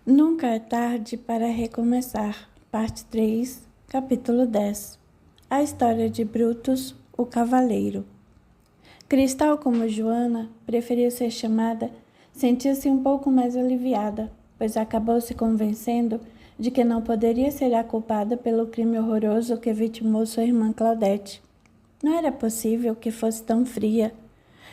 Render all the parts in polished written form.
Nunca é tarde para recomeçar. Parte 3, capítulo 10. A história de Brutus, o cavaleiro. Cristal, como Joana preferiu ser chamada, sentiu-se um pouco mais aliviada, pois acabou se convencendo de que não poderia ser a culpada pelo crime horroroso que vitimou sua irmã Claudete. Não era possível que fosse tão fria.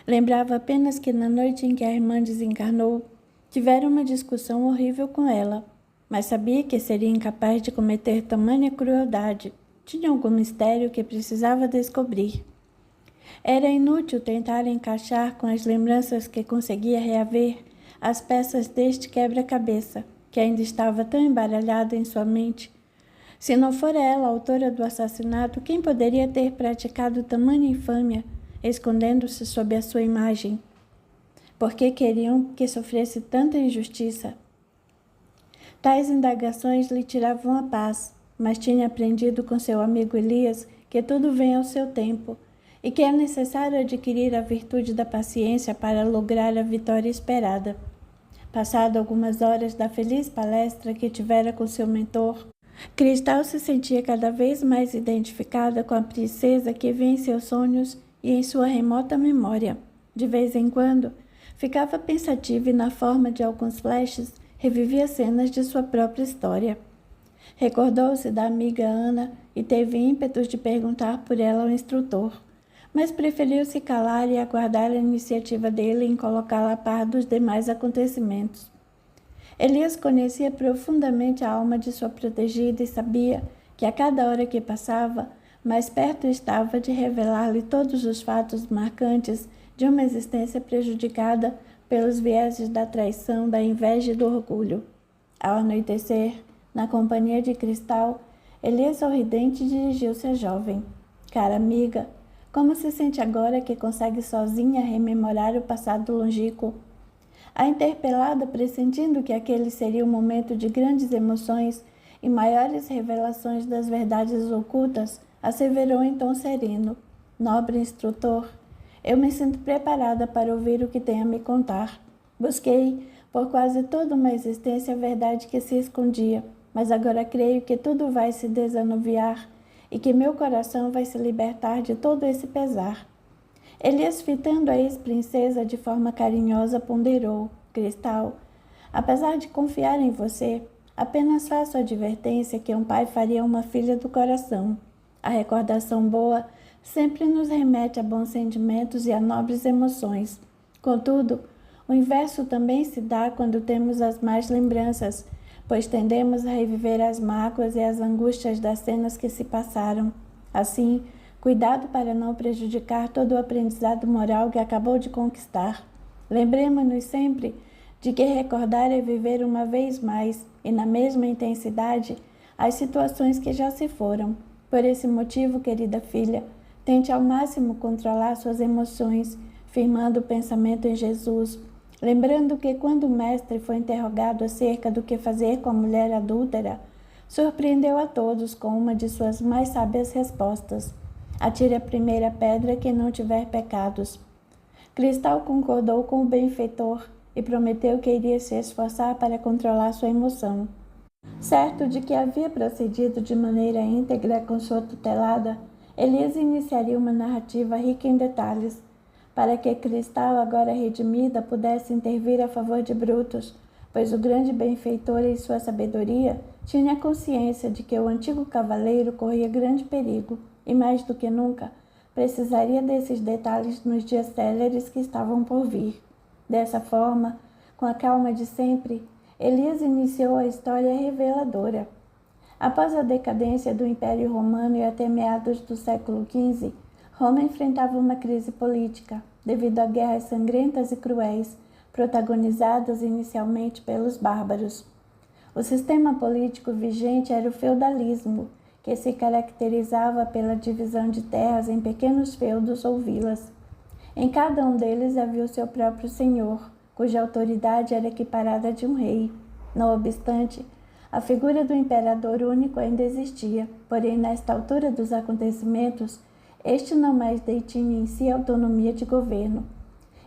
Lembrava apenas que na noite em que a irmã desencarnou, tivera uma discussão horrível com ela, mas sabia que seria incapaz de cometer tamanha crueldade. Tinha algum mistério que precisava descobrir. Era inútil tentar encaixar com as lembranças que conseguia reaver as peças deste quebra-cabeça, que ainda estava tão embaralhado em sua mente. Se não fora ela a autora do assassinato, quem poderia ter praticado tamanha infâmia, escondendo-se sob a sua imagem? Por que queriam que sofresse tanta injustiça? Tais indagações lhe tiravam a paz, mas tinha aprendido com seu amigo Elias que tudo vem ao seu tempo e que é necessário adquirir a virtude da paciência para lograr a vitória esperada. Passado algumas horas da feliz palestra que tivera com seu mentor, Cristal se sentia cada vez mais identificada com a princesa que via em seus sonhos e em sua remota memória. De vez em quando, ficava pensativa e, na forma de alguns flashes, revivia cenas de sua própria história. Recordou-se da amiga Ana e teve ímpetos de perguntar por ela ao instrutor, mas preferiu se calar e aguardar a iniciativa dele em colocá-la a par dos demais acontecimentos. Elias conhecia profundamente a alma de sua protegida e sabia que a cada hora que passava, mais perto estava de revelar-lhe todos os fatos marcantes de uma existência prejudicada pelos vieses da traição, da inveja e do orgulho. Ao anoitecer, na companhia de Cristal, Elias sorridente dirigiu-se à jovem. Cara amiga, como se sente agora que consegue sozinha rememorar o passado longínquo? A interpelada, pressentindo que aquele seria um momento de grandes emoções e maiores revelações das verdades ocultas, asseverou em tom sereno: Nobre instrutor, eu me sinto preparada para ouvir o que tem a me contar. Busquei, por quase toda uma existência, a verdade que se escondia, mas agora creio que tudo vai se desanuviar e que meu coração vai se libertar de todo esse pesar. Elias, fitando a ex-princesa de forma carinhosa, ponderou: Cristal, apesar de confiar em você, apenas faço a advertência que um pai faria a uma filha do coração. A recordação boa sempre nos remete a bons sentimentos e a nobres emoções. Contudo, o inverso também se dá quando temos as más lembranças, pois tendemos a reviver as mágoas e as angústias das cenas que se passaram. Assim, cuidado para não prejudicar todo o aprendizado moral que acabou de conquistar. Lembremos-nos sempre de que recordar é viver uma vez mais, e na mesma intensidade, as situações que já se foram. Por esse motivo, querida filha, tente ao máximo controlar suas emoções, firmando o pensamento em Jesus, lembrando que quando o mestre foi interrogado acerca do que fazer com a mulher adúltera, surpreendeu a todos com uma de suas mais sábias respostas: atire a primeira pedra quem não tiver pecados. Cristal concordou com o benfeitor e prometeu que iria se esforçar para controlar sua emoção. Certo de que havia procedido de maneira íntegra com sua tutelada, Elias iniciaria uma narrativa rica em detalhes, para que Cristal, agora redimida, pudesse intervir a favor de Brutus, pois o grande benfeitor, em sua sabedoria, tinha consciência de que o antigo cavaleiro corria grande perigo e, mais do que nunca, precisaria desses detalhes nos dias céleres que estavam por vir. Dessa forma, com a calma de sempre, Elias iniciou a história reveladora. Após a decadência do Império Romano e até meados do século XV, Roma enfrentava uma crise política, devido a guerras sangrentas e cruéis, protagonizadas inicialmente pelos bárbaros. O sistema político vigente era o feudalismo, que se caracterizava pela divisão de terras em pequenos feudos ou vilas. Em cada um deles havia o seu próprio senhor, cuja autoridade era equiparada à de um rei. Não obstante, a figura do imperador único ainda existia, porém, nesta altura dos acontecimentos, este não mais detinha em si a autonomia de governo,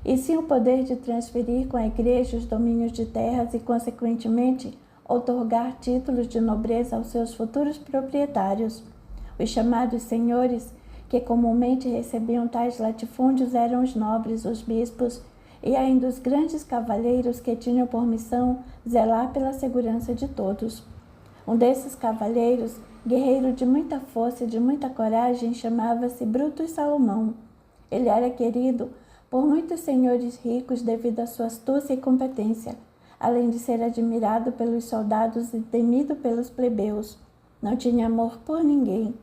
e sim o poder de transferir com a Igreja os domínios de terras e, consequentemente, outorgar títulos de nobreza aos seus futuros proprietários. Os chamados senhores, que comumente recebiam tais latifúndios, eram os nobres, os bispos e ainda os grandes cavalheiros que tinham por missão zelar pela segurança de todos. Um desses cavalheiros, guerreiro de muita força e de muita coragem, chamava-se Brutus Salomão. Ele era querido por muitos senhores ricos devido à sua astúcia e competência, além de ser admirado pelos soldados e temido pelos plebeus. Não tinha amor por ninguém.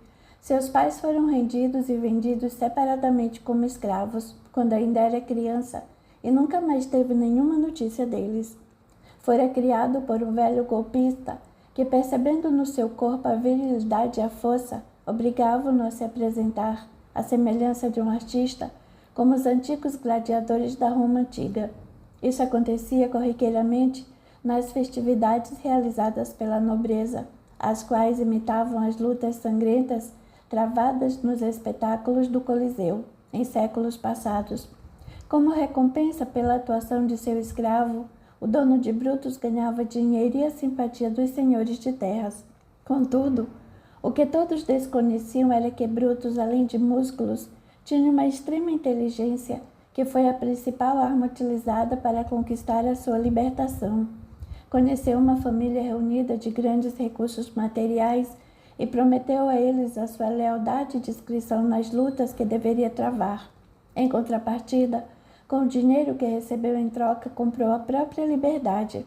Seus pais foram rendidos e vendidos separadamente como escravos, quando ainda era criança, e nunca mais teve nenhuma notícia deles. Fora criado por um velho golpista, que, percebendo no seu corpo a virilidade e a força, obrigava-no a se apresentar, à semelhança de um artista, como os antigos gladiadores da Roma antiga. Isso acontecia corriqueiramente nas festividades realizadas pela nobreza, as quais imitavam as lutas sangrentas travadas nos espetáculos do Coliseu, em séculos passados. Como recompensa pela atuação de seu escravo, o dono de Brutus ganhava dinheiro e a simpatia dos senhores de terras. Contudo, o que todos desconheciam era que Brutus, além de músculos, tinha uma extrema inteligência que foi a principal arma utilizada para conquistar a sua libertação. Conheceu uma família reunida de grandes recursos materiais e prometeu a eles a sua lealdade e discrição nas lutas que deveria travar. Em contrapartida, com o dinheiro que recebeu em troca, comprou a própria liberdade.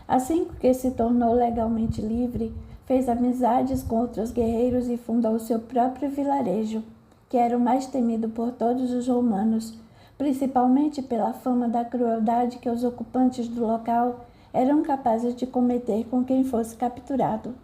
Assim que se tornou legalmente livre, fez amizades com outros guerreiros e fundou seu próprio vilarejo, que era o mais temido por todos os romanos, principalmente pela fama da crueldade que os ocupantes do local eram capazes de cometer com quem fosse capturado.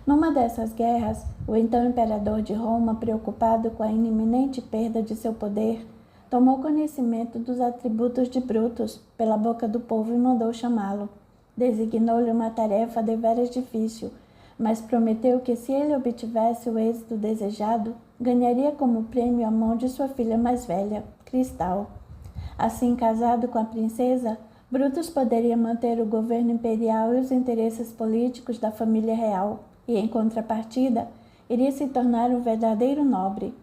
Numa dessas guerras, o então imperador de Roma, preocupado com a iminente perda de seu poder, tomou conhecimento dos atributos de Brutus pela boca do povo e mandou chamá-lo. Designou-lhe uma tarefa deveras difícil, mas prometeu que, se ele obtivesse o êxito desejado, ganharia como prêmio a mão de sua filha mais velha, Cristal. Assim, casado com a princesa, Brutus poderia manter o governo imperial e os interesses políticos da família real, e, em contrapartida, iria se tornar um verdadeiro nobre.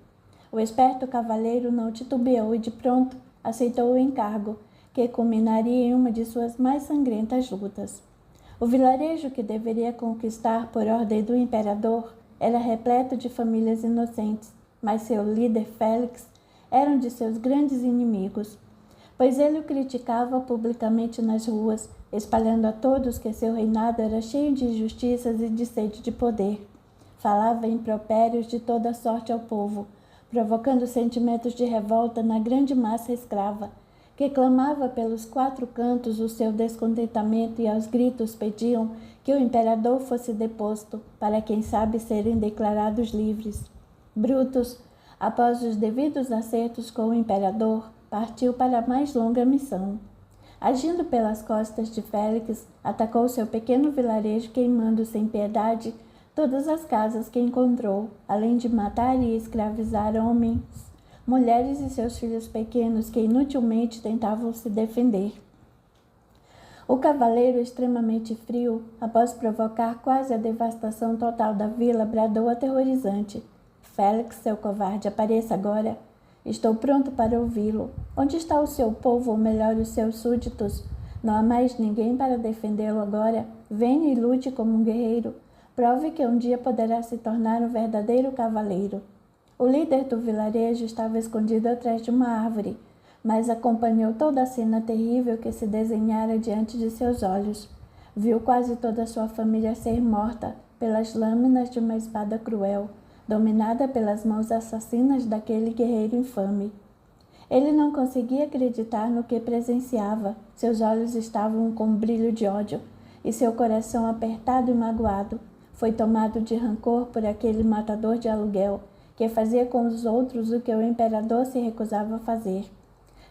O esperto cavaleiro não titubeou e, de pronto, aceitou o encargo, que culminaria em uma de suas mais sangrentas lutas. O vilarejo que deveria conquistar por ordem do imperador era repleto de famílias inocentes, mas seu líder Félix era um de seus grandes inimigos, pois ele o criticava publicamente nas ruas, espalhando a todos que seu reinado era cheio de injustiças e de sede de poder. Falava impropérios de toda sorte ao povo, provocando sentimentos de revolta na grande massa escrava, que clamava pelos 4 cantos o seu descontentamento e aos gritos pediam que o imperador fosse deposto, para quem sabe serem declarados livres. Brutus, após os devidos acertos com o imperador, partiu para a mais longa missão. Agindo pelas costas de Félix, atacou seu pequeno vilarejo, queimando sem piedade todas as casas que encontrou, além de matar e escravizar homens, mulheres e seus filhos pequenos que inutilmente tentavam se defender. O cavaleiro, extremamente frio, após provocar quase a devastação total da vila, bradou aterrorizante: Félix, seu covarde, apareça agora. Estou pronto para ouvi-lo. Onde está o seu povo, ou melhor, os seus súditos? Não há mais ninguém para defendê-lo agora. Venha e lute como um guerreiro. Prove que um dia poderá se tornar um verdadeiro cavaleiro. O líder do vilarejo estava escondido atrás de uma árvore, mas acompanhou toda a cena terrível que se desenhara diante de seus olhos. Viu quase toda a sua família ser morta pelas lâminas de uma espada cruel, dominada pelas mãos assassinas daquele guerreiro infame. Ele não conseguia acreditar no que presenciava. Seus olhos estavam com um brilho de ódio, e seu coração, apertado e magoado, foi tomado de rancor por aquele matador de aluguel, que fazia com os outros o que o imperador se recusava a fazer.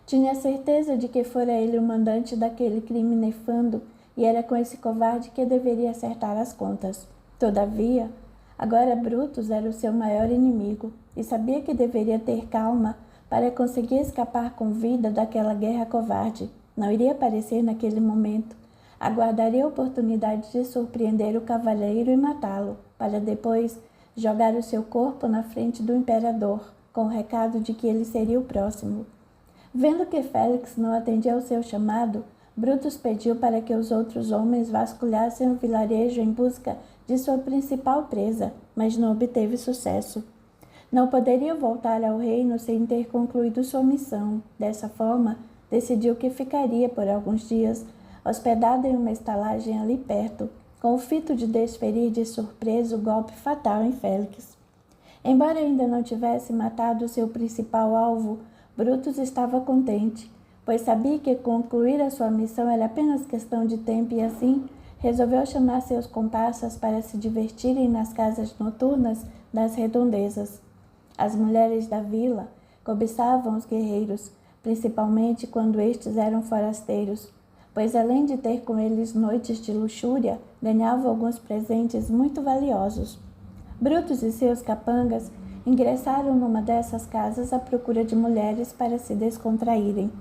Tinha certeza de que fora ele o mandante daquele crime nefando, e era com esse covarde que deveria acertar as contas. Todavia, agora Brutus era o seu maior inimigo, e sabia que deveria ter calma para conseguir escapar com vida daquela guerra covarde. Não iria aparecer naquele momento, aguardaria a oportunidade de surpreender o cavaleiro e matá-lo, para depois jogar o seu corpo na frente do imperador, com o recado de que ele seria o próximo. Vendo que Félix não atendia ao seu chamado, Brutus pediu para que os outros homens vasculhassem o vilarejo em busca de sua principal presa, mas não obteve sucesso. Não poderia voltar ao reino sem ter concluído sua missão. Dessa forma, decidiu que ficaria por alguns dias hospedado em uma estalagem ali perto, com o fito de desferir de surpresa o golpe fatal em Félix. Embora ainda não tivesse matado seu principal alvo, Brutus estava contente, pois sabia que concluir a sua missão era apenas questão de tempo e assim resolveu chamar seus comparsas para se divertirem nas casas noturnas das redondezas. As mulheres da vila cobiçavam os guerreiros, principalmente quando estes eram forasteiros, pois além de ter com eles noites de luxúria, ganhavam alguns presentes muito valiosos. Brutus e seus capangas ingressaram numa dessas casas à procura de mulheres para se descontraírem.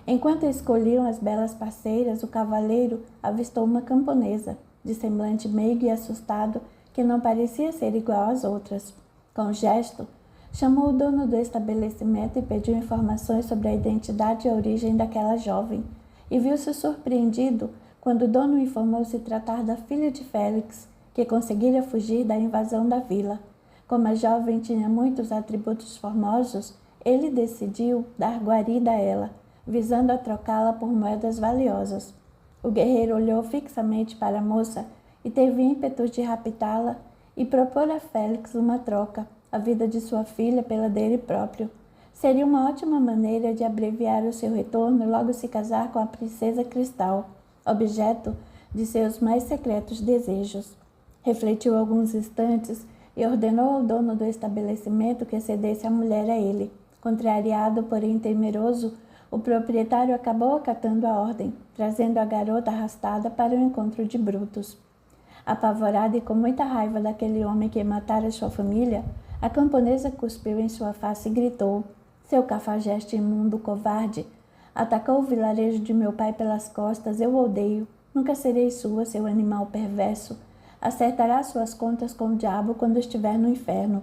Enquanto escolhiam as belas parceiras, o cavaleiro avistou uma camponesa, de semblante meigo e assustado, que não parecia ser igual às outras. Com um gesto, chamou o dono do estabelecimento e pediu informações sobre a identidade e a origem daquela jovem, e viu-se surpreendido quando o dono informou se tratar da filha de Félix, que conseguira fugir da invasão da vila. Como a jovem tinha muitos atributos formosos, ele decidiu dar guarida a ela, visando a trocá-la por moedas valiosas. O guerreiro olhou fixamente para a moça e teve ímpetos de raptá-la e propor a Félix uma troca, a vida de sua filha pela dele próprio. Seria uma ótima maneira de abreviar o seu retorno e logo se casar com a princesa Cristal, objeto de seus mais secretos desejos. Refletiu alguns instantes e ordenou ao dono do estabelecimento que cedesse a mulher a ele. Contrariado, porém temeroso, o proprietário acabou acatando a ordem, trazendo a garota arrastada para o encontro de Brutus. Apavorada e com muita raiva daquele homem que matara sua família, a camponesa cuspiu em sua face e gritou: "Seu cafajeste imundo, covarde! Atacou o vilarejo de meu pai pelas costas, eu o odeio. Nunca serei sua, seu animal perverso. Acertará suas contas com o diabo quando estiver no inferno."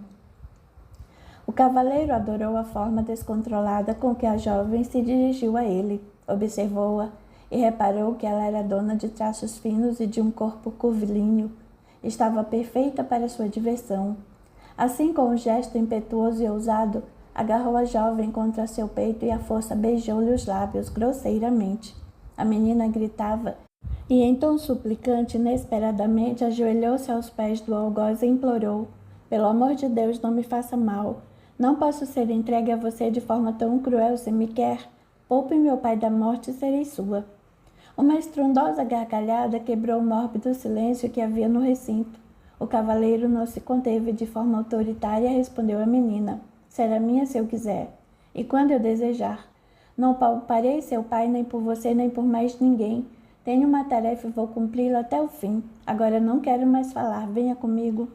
O cavaleiro adorou a forma descontrolada com que a jovem se dirigiu a ele. Observou-a e reparou que ela era dona de traços finos e de um corpo curvilíneo. Estava perfeita para sua diversão. Assim, com um gesto impetuoso e ousado, agarrou a jovem contra seu peito e à força beijou-lhe os lábios grosseiramente. A menina gritava e, em tom suplicante, inesperadamente ajoelhou-se aos pés do algoz e implorou: "Pelo amor de Deus, não me faça mal. Não posso ser entregue a você de forma tão cruel se me quer. Poupe meu pai da morte e serei sua." Uma estrondosa gargalhada quebrou o mórbido silêncio que havia no recinto. O cavaleiro não se conteve de forma autoritária e respondeu à menina: "Será minha se eu quiser, e quando eu desejar. Não pouparei seu pai nem por você nem por mais ninguém. Tenho uma tarefa e vou cumpri-la até o fim. Agora não quero mais falar, venha comigo."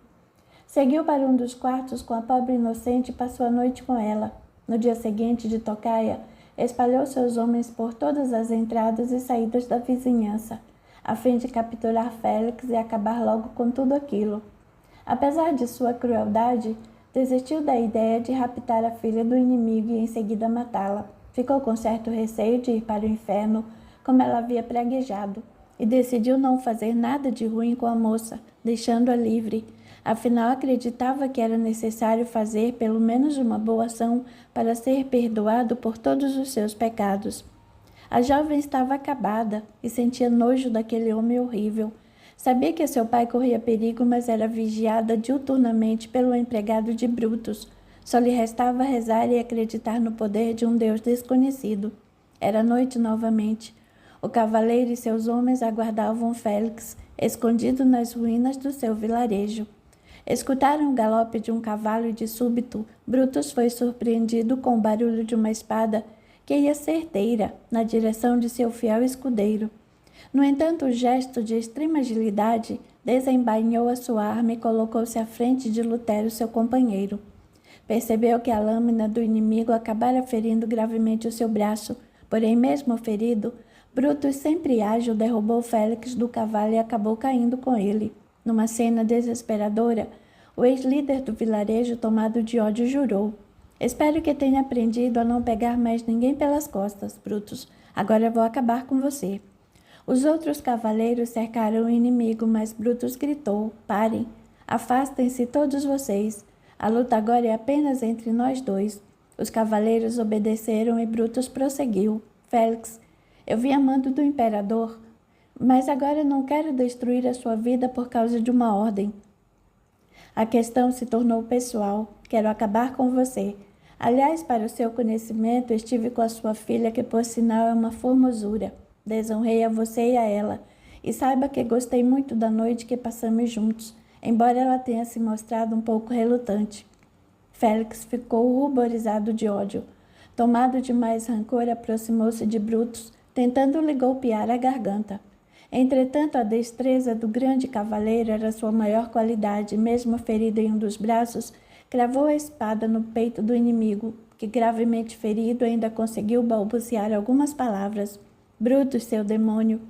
Seguiu para um dos quartos com a pobre inocente e passou a noite com ela. No dia seguinte, de tocaia, espalhou seus homens por todas as entradas e saídas da vizinhança, a fim de capturar Félix e acabar logo com tudo aquilo. Apesar de sua crueldade, desistiu da ideia de raptar a filha do inimigo e em seguida matá-la. Ficou com certo receio de ir para o inferno, como ela havia praguejado, e decidiu não fazer nada de ruim com a moça, deixando-a livre. Afinal, acreditava que era necessário fazer pelo menos uma boa ação para ser perdoado por todos os seus pecados. A jovem estava acabada e sentia nojo daquele homem horrível. Sabia que seu pai corria perigo, mas era vigiada diuturnamente pelo empregado de Brutus. Só lhe restava rezar e acreditar no poder de um Deus desconhecido. Era noite novamente. O cavaleiro e seus homens aguardavam Félix, escondido nas ruínas do seu vilarejo. Escutaram o galope de um cavalo e de súbito, Brutus foi surpreendido com o barulho de uma espada que ia certeira na direção de seu fiel escudeiro. No entanto, o gesto de extrema agilidade desembainhou a sua arma e colocou-se à frente de Lutero, seu companheiro. Percebeu que a lâmina do inimigo acabara ferindo gravemente o seu braço, porém, mesmo ferido, Brutus, sempre ágil, derrubou Félix do cavalo e acabou caindo com ele. Numa cena desesperadora, o ex-líder do vilarejo, tomado de ódio, jurou: "Espero que tenha aprendido a não pegar mais ninguém pelas costas, Brutus. Agora vou acabar com você." Os outros cavaleiros cercaram o inimigo, mas Brutus gritou: "Parem! Afastem-se todos vocês! A luta agora é apenas entre nós dois." Os cavaleiros obedeceram e Brutus prosseguiu: "Félix, eu vim a mando do imperador, mas agora não quero destruir a sua vida por causa de uma ordem. A questão se tornou pessoal. Quero acabar com você. Aliás, para o seu conhecimento, estive com a sua filha, que por sinal é uma formosura. Desonrei a você e a ela, e saiba que gostei muito da noite que passamos juntos, embora ela tenha se mostrado um pouco relutante." Félix ficou ruborizado de ódio. Tomado de mais rancor, aproximou-se de Brutus, tentando lhe golpear a garganta. Entretanto, a destreza do grande cavaleiro era sua maior qualidade. Mesmo ferido em um dos braços, cravou a espada no peito do inimigo, que, gravemente ferido, ainda conseguiu balbuciar algumas palavras. "Brutus, seu demônio!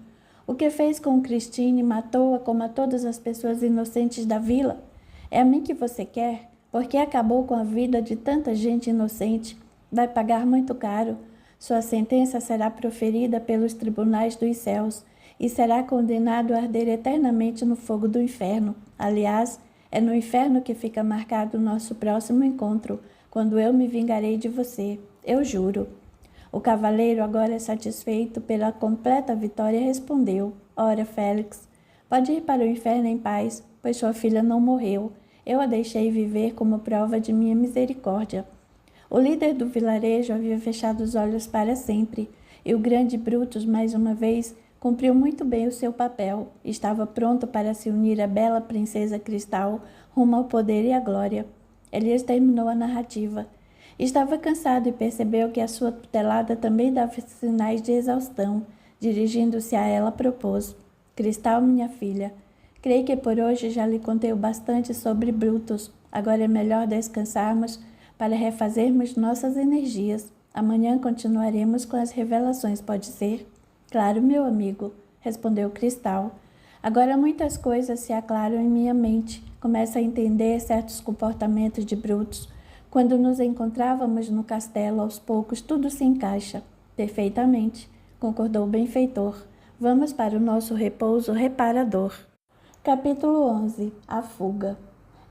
O que fez com Christine? Matou-a como a todas as pessoas inocentes da vila? É a mim que você quer? Porque acabou com a vida de tanta gente inocente. Vai pagar muito caro. Sua sentença será proferida pelos tribunais dos céus e será condenado a arder eternamente no fogo do inferno. Aliás, é no inferno que fica marcado o nosso próximo encontro, quando eu me vingarei de você. Eu juro." O cavaleiro, agora satisfeito pela completa vitória, respondeu: "Ora, Félix, pode ir para o inferno em paz, pois sua filha não morreu. Eu a deixei viver como prova de minha misericórdia." O líder do vilarejo havia fechado os olhos para sempre, e o grande Brutus, mais uma vez, cumpriu muito bem o seu papel. Estava pronto para se unir à bela princesa Cristal rumo ao poder e à glória. Elias terminou a narrativa. Estava cansado e percebeu que a sua tutelada também dava sinais de exaustão. Dirigindo-se a ela, propôs: "Cristal, minha filha, creio que por hoje já lhe contei o bastante sobre Brutus. Agora é melhor descansarmos para refazermos nossas energias. Amanhã continuaremos com as revelações, pode ser?" "Claro, meu amigo", respondeu Cristal. "Agora muitas coisas se aclaram em minha mente. Começo a entender certos comportamentos de Brutus. Quando nos encontrávamos no castelo, aos poucos tudo se encaixa." "Perfeitamente", concordou o benfeitor. "Vamos para o nosso repouso reparador." Capítulo 11. A fuga.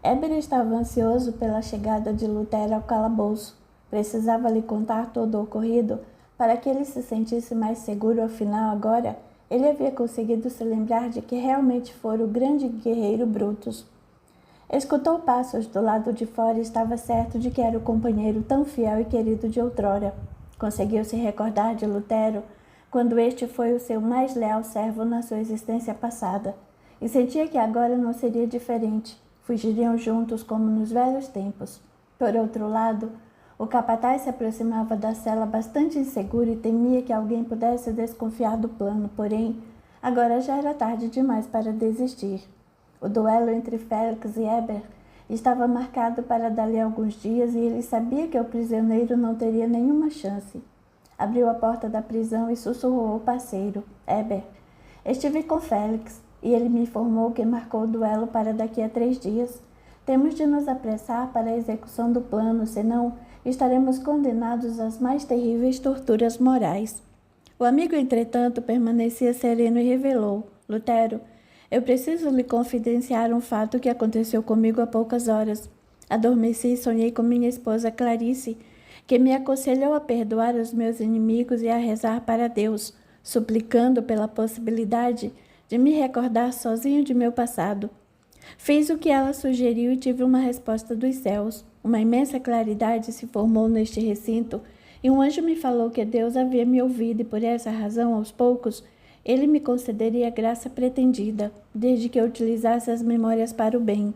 Éber estava ansioso pela chegada de Lutero ao calabouço. Precisava lhe contar todo o ocorrido para que ele se sentisse mais seguro. Afinal, agora, ele havia conseguido se lembrar de que realmente fora o grande guerreiro Brutus. Escutou passos do lado de fora e estava certo de que era o companheiro tão fiel e querido de outrora. Conseguiu se recordar de Lutero quando este foi o seu mais leal servo na sua existência passada, e sentia que agora não seria diferente. Fugiriam juntos como nos velhos tempos. Por outro lado, o capataz se aproximava da cela bastante inseguro e temia que alguém pudesse desconfiar do plano, porém, agora já era tarde demais para desistir. O duelo entre Félix e Éber estava marcado para dali a alguns dias e ele sabia que o prisioneiro não teria nenhuma chance. Abriu a porta da prisão e sussurrou ao parceiro: "Éber, estive com Félix e ele me informou que marcou o duelo para daqui a 3 dias. Temos de nos apressar para a execução do plano, senão estaremos condenados às mais terríveis torturas morais." O amigo, entretanto, permanecia sereno e revelou: "Lutero, eu preciso lhe confidenciar um fato que aconteceu comigo há poucas horas. Adormeci e sonhei com minha esposa Clarice, que me aconselhou a perdoar os meus inimigos e a rezar para Deus, suplicando pela possibilidade de me recordar sozinho de meu passado. Fiz o que ela sugeriu e tive uma resposta dos céus. Uma imensa claridade se formou neste recinto e um anjo me falou que Deus havia me ouvido e por essa razão, aos poucos, ele me concederia a graça pretendida, desde que eu utilizasse as memórias para o bem."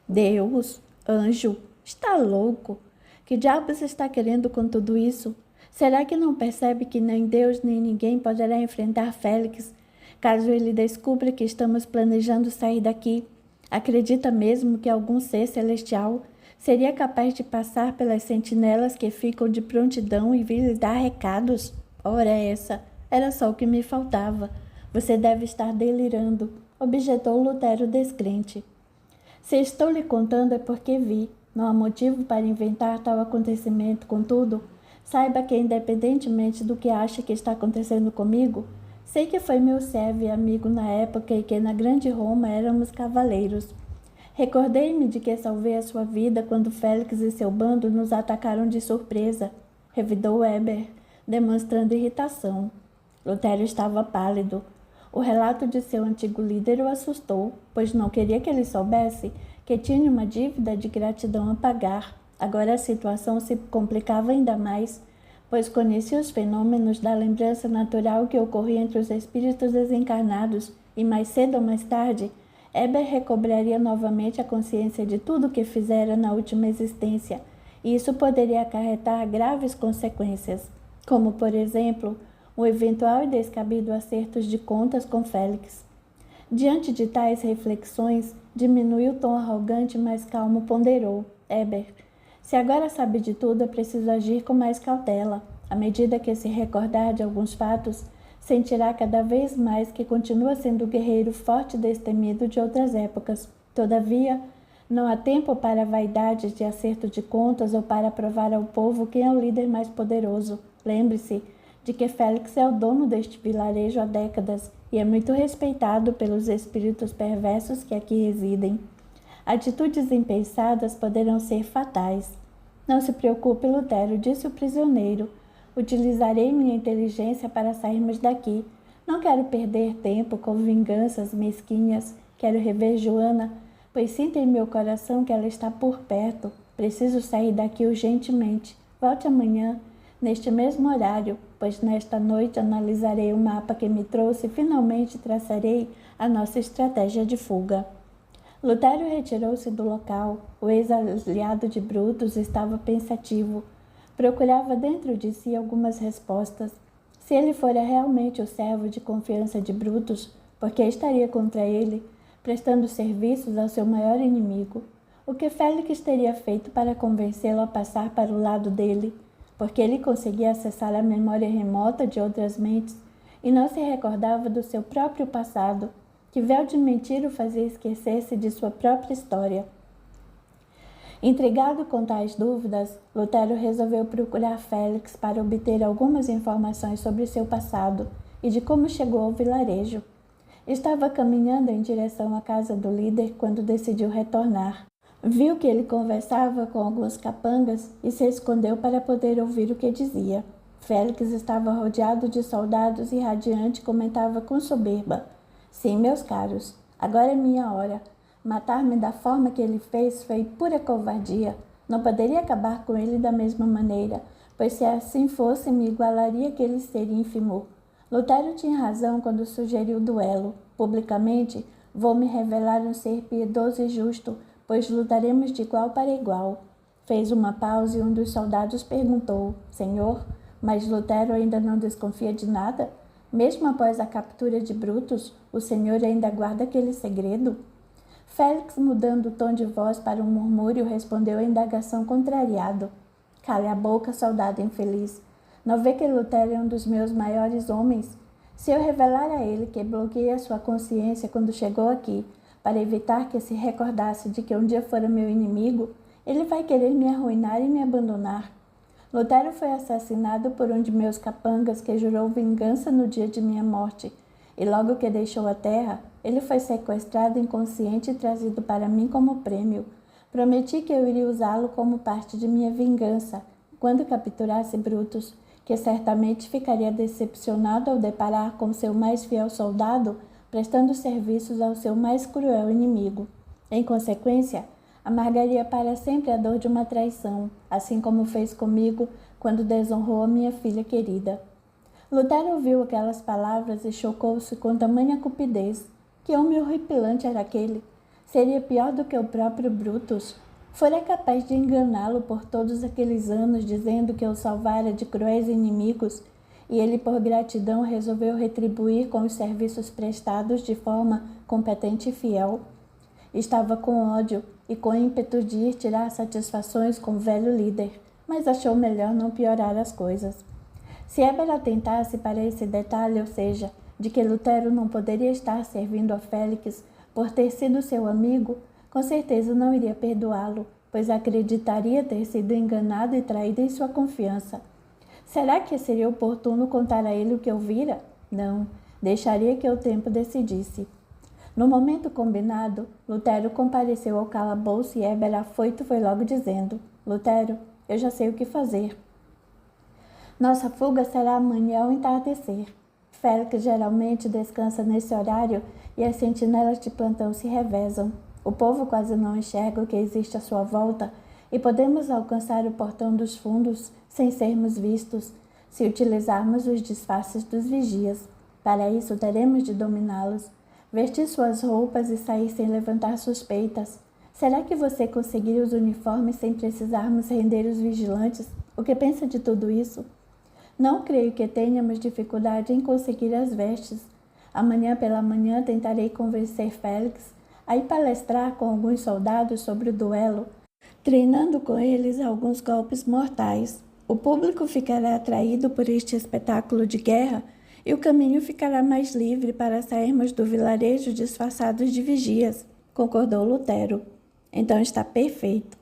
"Deus? Anjo? Está louco? Que diabos está querendo com tudo isso? Será que não percebe que nem Deus nem ninguém poderá enfrentar Félix, caso ele descubra que estamos planejando sair daqui? Acredita mesmo que algum ser celestial seria capaz de passar pelas sentinelas que ficam de prontidão e vir lhe dar recados? Ora essa! Era só o que me faltava. Você deve estar delirando, objetou Lutero descrente. Se estou lhe contando é porque vi. Não há motivo para inventar tal acontecimento. Contudo, saiba que, independentemente do que acha que está acontecendo comigo, sei que foi meu servo e amigo na época e que na grande Roma éramos cavaleiros. Recordei-me de que salvei a sua vida quando Félix e seu bando nos atacaram de surpresa, revidou Weber, demonstrando irritação. Lutero estava pálido. O relato de seu antigo líder o assustou, pois não queria que ele soubesse que tinha uma dívida de gratidão a pagar. Agora a situação se complicava ainda mais, pois conhecia os fenômenos da lembrança natural que ocorria entre os espíritos desencarnados e, mais cedo ou mais tarde, Eber recobraria novamente a consciência de tudo o que fizera na última existência, e isso poderia acarretar graves consequências, como, por exemplo, o eventual e descabido acerto de contas com Félix. Diante de tais reflexões, diminuiu o tom arrogante, mas calmo ponderou. Eber, se agora sabe de tudo, é preciso agir com mais cautela. À medida que se recordar de alguns fatos, sentirá cada vez mais que continua sendo o guerreiro forte e destemido de outras épocas. Todavia, não há tempo para vaidades de acerto de contas ou para provar ao povo quem é o líder mais poderoso. Lembre-se de que Félix é o dono deste vilarejo há décadas e é muito respeitado pelos espíritos perversos que aqui residem. Atitudes impensadas poderão ser fatais. Não se preocupe, Lutero, disse o prisioneiro. Utilizarei minha inteligência para sairmos daqui. Não quero perder tempo com vinganças mesquinhas. Quero rever Joana, pois sinto em meu coração que ela está por perto. Preciso sair daqui urgentemente. Volte amanhã, neste mesmo horário, pois nesta noite analisarei o mapa que me trouxe e finalmente traçarei a nossa estratégia de fuga. Lutero retirou-se do local. O ex-aliado de Brutus estava pensativo. Procurava dentro de si algumas respostas. Se ele fora realmente o servo de confiança de Brutus, por que estaria contra ele, prestando serviços ao seu maior inimigo? O que Félix teria feito para convencê-lo a passar para o lado dele? Porque ele conseguia acessar a memória remota de outras mentes e não se recordava do seu próprio passado. Que véu de mentira o fazia esquecer-se de sua própria história. Intrigado com tais dúvidas, Lutero resolveu procurar Félix para obter algumas informações sobre seu passado e de como chegou ao vilarejo. Estava caminhando em direção à casa do líder quando decidiu retornar. Viu que ele conversava com alguns capangas e se escondeu para poder ouvir o que dizia. Félix estava rodeado de soldados e radiante comentava com soberba. Sim, meus caros, agora é minha hora. Matar-me da forma que ele fez foi pura covardia. Não poderia acabar com ele da mesma maneira, pois se assim fosse, me igualaria àquele ser ínfimo. Lutero tinha razão quando sugeriu o duelo. Publicamente, vou me revelar um ser piedoso e justo, pois lutaremos de igual para igual. Fez uma pausa e um dos soldados perguntou, Senhor, mas Lutero ainda não desconfia de nada? Mesmo após a captura de Brutus, o senhor ainda guarda aquele segredo? Félix, mudando o tom de voz para um murmúrio, respondeu à indagação contrariado. Cale a boca, soldado infeliz. Não vê que Lutero é um dos meus maiores homens? Se eu revelar a ele que bloqueei a sua consciência quando chegou aqui, para evitar que se recordasse de que um dia fora meu inimigo, ele vai querer me arruinar e me abandonar. Lutero foi assassinado por um de meus capangas que jurou vingança no dia de minha morte, e logo que deixou a terra, ele foi sequestrado inconsciente e trazido para mim como prêmio. Prometi que eu iria usá-lo como parte de minha vingança, quando capturasse Brutus, que certamente ficaria decepcionado ao deparar com seu mais fiel soldado, prestando serviços ao seu mais cruel inimigo. Em consequência, amargaria para sempre a dor de uma traição, assim como fez comigo quando desonrou a minha filha querida. Lutero ouviu aquelas palavras e chocou-se com tamanha cupidez. Que homem horripilante era aquele? Seria pior do que o próprio Brutus. Fora capaz de enganá-lo por todos aqueles anos, dizendo que o salvara de cruéis inimigos, e ele, por gratidão, resolveu retribuir com os serviços prestados de forma competente e fiel. Estava com ódio e com ímpeto de ir tirar satisfações com o velho líder, mas achou melhor não piorar as coisas. Se Eber atentasse para esse detalhe, ou seja, de que Lutero não poderia estar servindo a Félix por ter sido seu amigo, com certeza não iria perdoá-lo, pois acreditaria ter sido enganado e traído em sua confiança. Será que seria oportuno contar a ele o que eu vira? Não, deixaria que o tempo decidisse. No momento combinado, Lutero compareceu ao calabouço e Eber, afoito, foi logo dizendo: Lutero, eu já sei o que fazer. Nossa fuga será amanhã ao entardecer. Félix geralmente descansa nesse horário e as sentinelas de plantão se revezam. O povo quase não enxerga o que existe à sua volta e podemos alcançar o portão dos fundos sem sermos vistos, se utilizarmos os disfarces dos vigias. Para isso, teremos de dominá-los, vestir suas roupas e sair sem levantar suspeitas. Será que você conseguiria os uniformes sem precisarmos render os vigilantes? O que pensa de tudo isso? Não creio que tenhamos dificuldade em conseguir as vestes. Amanhã pela manhã tentarei convencer Félix a ir palestrar com alguns soldados sobre o duelo, treinando com eles alguns golpes mortais. O público ficará atraído por este espetáculo de guerra e o caminho ficará mais livre para sairmos do vilarejo disfarçados de vigias, concordou Lutero. Então está perfeito.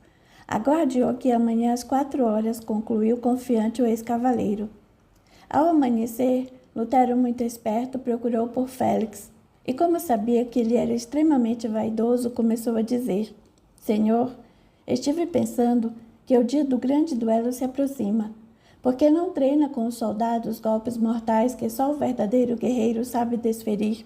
Aguarde-o aqui amanhã às 4 horas, concluiu confiante o ex-cavaleiro. Ao amanhecer, Lutero, muito esperto, procurou por Félix, e como sabia que ele era extremamente vaidoso, começou a dizer: Senhor, estive pensando que o dia do grande duelo se aproxima. Por que não treina com os soldados golpes mortais que só o verdadeiro guerreiro sabe desferir?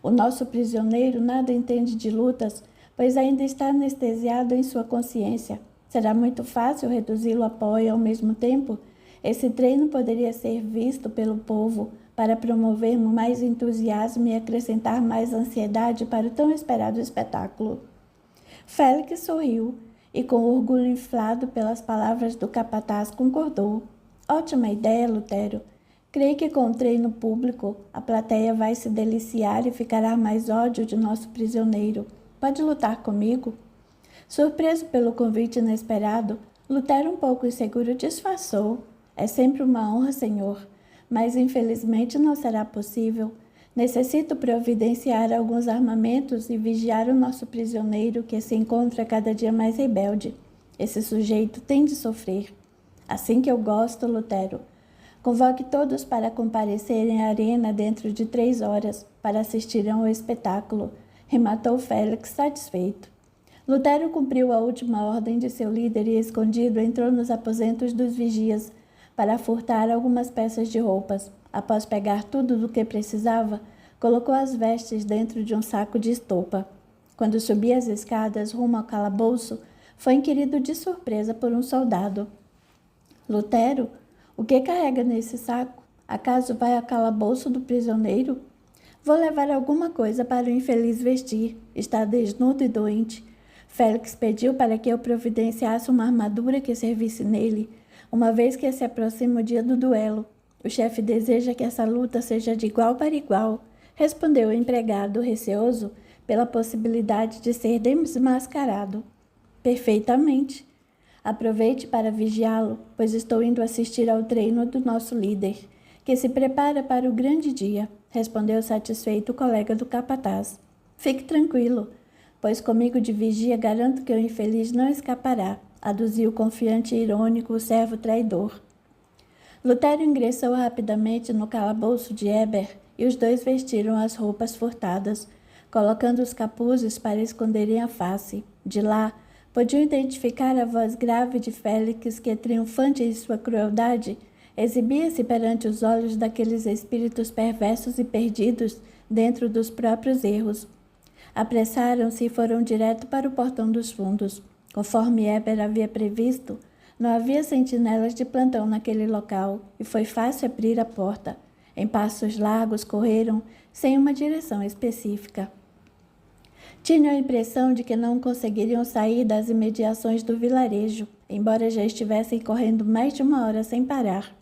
O nosso prisioneiro nada entende de lutas, pois ainda está anestesiado em sua consciência. Será muito fácil reduzi-lo a pó e, ao mesmo tempo, esse treino poderia ser visto pelo povo para promover mais entusiasmo e acrescentar mais ansiedade para o tão esperado espetáculo. Félix sorriu e, com orgulho inflado pelas palavras do capataz, concordou. Ótima ideia, Lutero. Creio que com o treino público, a plateia vai se deliciar e ficará mais ódio de nosso prisioneiro. Pode lutar comigo? Surpreso pelo convite inesperado, Lutero, um pouco inseguro, disfarçou. É sempre uma honra, senhor, mas infelizmente não será possível. Necessito providenciar alguns armamentos e vigiar o nosso prisioneiro, que se encontra cada dia mais rebelde. Esse sujeito tem de sofrer. Assim que eu gosto, Lutero. Convoque todos para comparecerem à arena dentro de 3 horas, para assistirem ao espetáculo, rematou Félix satisfeito. Lutero cumpriu a última ordem de seu líder e, escondido, entrou nos aposentos dos vigias para furtar algumas peças de roupas. Após pegar tudo do que precisava, colocou as vestes dentro de um saco de estopa. Quando subia as escadas rumo ao calabouço, foi inquirido de surpresa por um soldado. Lutero, o que carrega nesse saco? Acaso vai ao calabouço do prisioneiro? Vou levar alguma coisa para o infeliz vestir. Está desnudo e doente. Félix pediu para que eu providenciasse uma armadura que servisse nele, uma vez que se aproxima o dia do duelo. O chefe deseja que essa luta seja de igual para igual, respondeu o empregado, receoso pela possibilidade de ser desmascarado. Perfeitamente. Aproveite para vigiá-lo, pois estou indo assistir ao treino do nosso líder, que se prepara para o grande dia, respondeu satisfeito o colega do capataz. Fique tranquilo, pois comigo de vigia garanto que o infeliz não escapará, aduziu confiante e irônico o servo traidor. Lutero ingressou rapidamente no calabouço de Eber e os dois vestiram as roupas furtadas, colocando os capuzes para esconderem a face. De lá, podiam identificar a voz grave de Félix que, triunfante em sua crueldade, exibia-se perante os olhos daqueles espíritos perversos e perdidos dentro dos próprios erros. Apressaram-se e foram direto para o portão dos fundos. Conforme Eber havia previsto, não havia sentinelas de plantão naquele local e foi fácil abrir a porta. Em passos largos correram, sem uma direção específica. Tinham a impressão de que não conseguiriam sair das imediações do vilarejo, embora já estivessem correndo mais de 1 hora sem parar.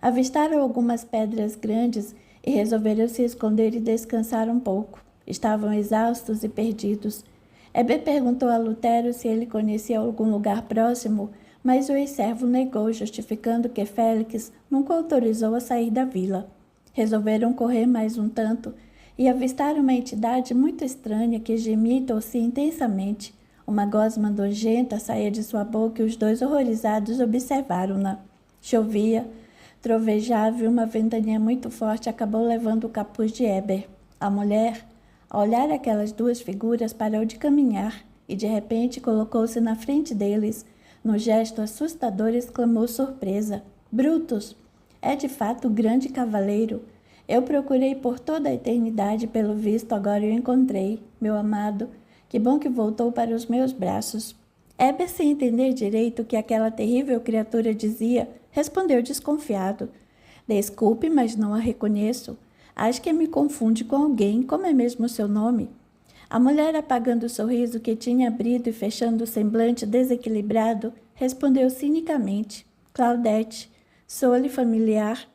Avistaram algumas pedras grandes e resolveram se esconder e descansar um pouco. Estavam exaustos e perdidos. Eber perguntou a Lutero se ele conhecia algum lugar próximo mas o ex-servo negou, justificando que Félix nunca autorizou a sair da vila. Resolveram correr mais um tanto e avistaram uma entidade muito estranha que gemia e tossia intensamente. Uma gosma nojenta saía de sua boca e os dois horrorizados observaram-na. Chovia, trovejava e uma ventania muito forte acabou levando o capuz de Heber. A mulher, ao olhar aquelas duas figuras, parou de caminhar e de repente colocou-se na frente deles. No gesto assustador exclamou surpresa: Brutus! É de fato o grande cavaleiro. Eu procurei por toda a eternidade, pelo visto agora o encontrei. Meu amado, que bom que voltou para os meus braços. Heber, sem entender direito o que aquela terrível criatura dizia, respondeu desconfiado: Desculpe, mas não a reconheço. Acho que me confunde com alguém. Como é mesmo o seu nome? A mulher, apagando o sorriso que tinha abrido e fechando o semblante desequilibrado, respondeu cinicamente: Claudete, sou-lhe familiar.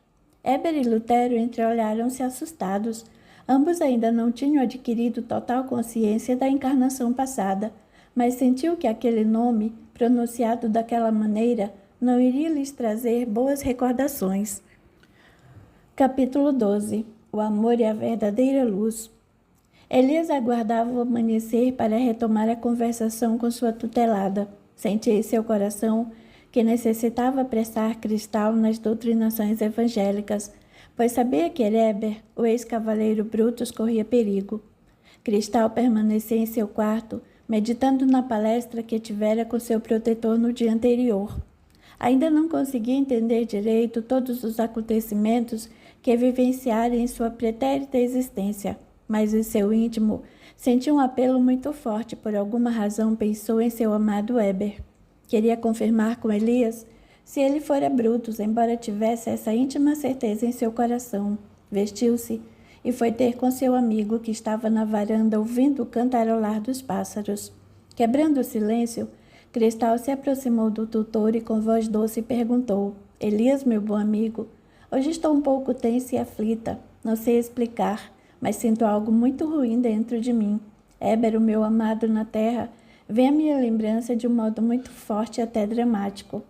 Heber e Lutero entreolharam-se assustados. Ambos ainda não tinham adquirido total consciência da encarnação passada, mas sentiu que aquele nome, pronunciado daquela maneira, não iria lhes trazer boas recordações. Capítulo 12. O amor e a verdadeira luz. Elias aguardava o amanhecer para retomar a conversação com sua tutelada. Sentia em seu coração que necessitava apressar Cristal nas doutrinações evangélicas, pois sabia que Heber, o ex-cavaleiro Brutus, corria perigo. Cristal permanecia em seu quarto, meditando na palestra que tivera com seu protetor no dia anterior. Ainda não conseguia entender direito todos os acontecimentos que vivenciara em sua pretérita existência, mas em seu íntimo sentiu um apelo muito forte. Por alguma razão pensou em seu amado Heber. Queria confirmar com Elias se ele fora Brutus, embora tivesse essa íntima certeza em seu coração. Vestiu-se e foi ter com seu amigo, que estava na varanda ouvindo o cantarolar dos pássaros. Quebrando o silêncio, Cristal se aproximou do tutor e com voz doce perguntou: Elias, meu bom amigo, hoje estou um pouco tensa e aflita. Não sei explicar, mas sinto algo muito ruim dentro de mim. Heber, o meu amado na terra, vem à minha lembrança de um modo muito forte e até dramático.